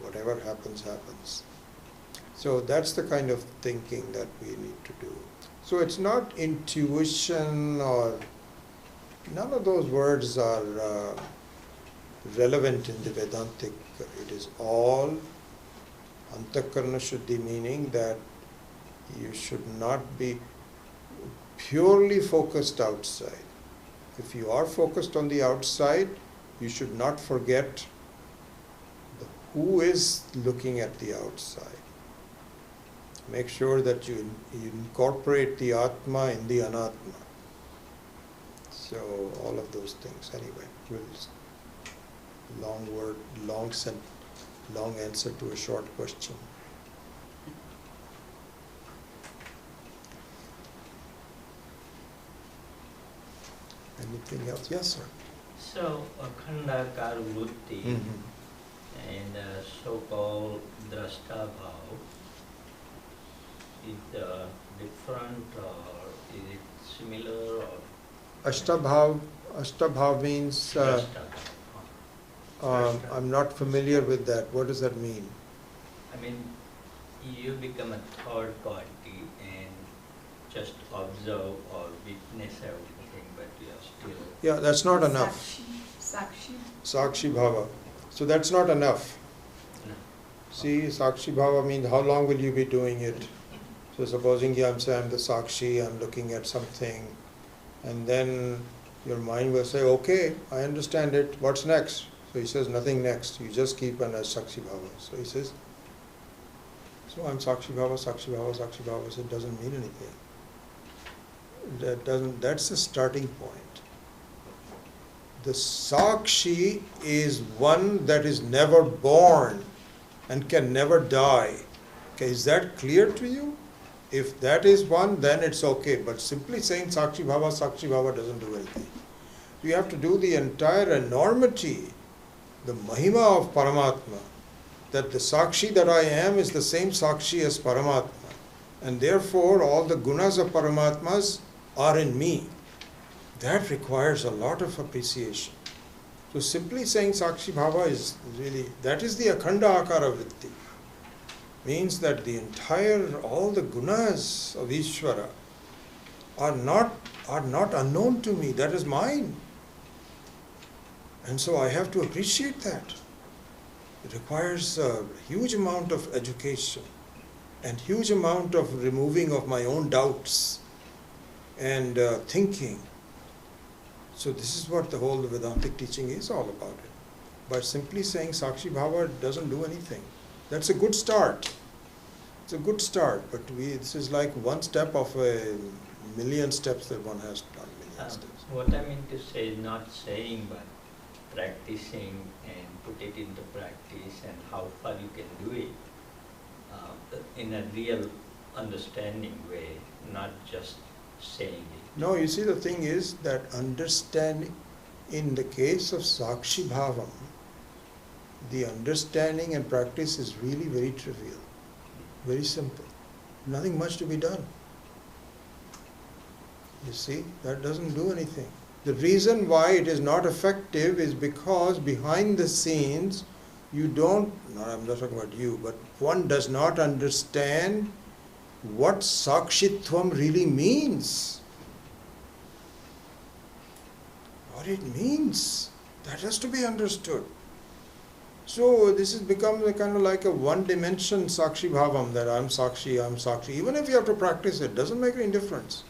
Whatever happens, happens. So that's the kind of thinking that we need to do. So it's not intuition or, none of those words are relevant in the Vedantic. It is all antakarana shuddhi, meaning that you should not be purely focused outside. If you are focused on the outside, you should not forget who is looking at the outside. Make sure that you incorporate the Atma in the Anatma. So all of those things. Anyway, long answer to a short question. Anything else? Yes, sir. So, Akhandakar Vritti and so-called Drashta Bhav, is different or is it similar or? Ashtabhav means, I'm not familiar with that. What does that mean? I mean, you become a third party and just observe or witness everything, but you are still... Yeah, that's not enough. Sakshi Bhava. So that's not enough. No. See, Sakshi Bhava means how long will you be doing it? So supposing I'm saying I'm the Sakshi, I'm looking at something, and then your mind will say, okay, I understand it, what's next? So he says, nothing next, you just keep on as Sakshi Bhava. So he says, so I'm Sakshi Bhava, Sakshi Bhava, Sakshi Bhava, so it doesn't mean anything. That's the starting point. The Sakshi is one that is never born and can never die. Okay, is that clear to you? If that is one, then it's okay. But simply saying Sakshi Bhava doesn't do anything. You have to do the entire enormity, the Mahima of Paramatma, that the Sakshi that I am is the same Sakshi as Paramatma. And therefore all the gunas of Paramatmas are in me. That requires a lot of appreciation. So simply saying Sakshi Bhava is really, that is the Akhanda Akara Vritti. Means that the entire, all the gunas of Ishvara are not unknown to me. That is mine. And so I have to appreciate that. It requires a huge amount of education and huge amount of removing of my own doubts and thinking. So this is what the whole Vedantic teaching is all about it. But simply saying Sakshi Bhava doesn't do anything. That's a good start. It's a good start, but this is like one step of a million steps that one has done. What I mean to say is not saying, but practicing and put it into practice and how far you can do it in a real understanding way, not just saying it. No, you see, the thing is that understanding, in the case of Sakshi Bhavam, the understanding and practice is really very trivial, very simple. Nothing much to be done. You see, that doesn't do anything. The reason why it is not effective is because behind the scenes, you don't, I'm not talking about you, but one does not understand what Sakshitvam really means. What it means, that has to be understood. So this has become kind of like a one-dimension Sakshi Bhavam, that I'm Sakshi. Even if you have to practice it, doesn't make any difference.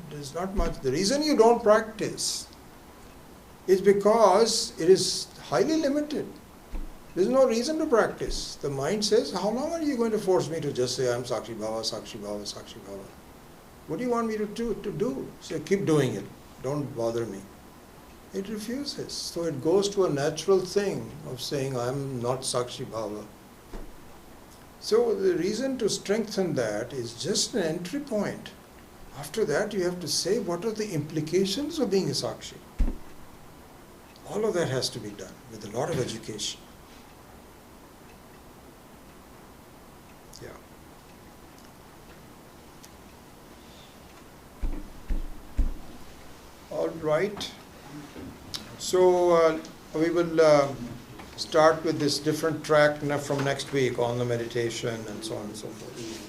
There's not much. The reason you don't practice is because it is highly limited. There's no reason to practice. The mind says, how long are you going to force me to just say, I'm Sakshi Bhava, Sakshi Bhava, Sakshi Bhava? What do you want me to do? Say, keep doing it. Don't bother me. It refuses. So it goes to a natural thing of saying, I'm not Sakshi Bhava. So the reason to strengthen that is just an entry point. After that, you have to say, what are the implications of being a Sakshi? All of that has to be done with a lot of education. Yeah. All right. So we will start with this different track from next week on the meditation and so on and so forth.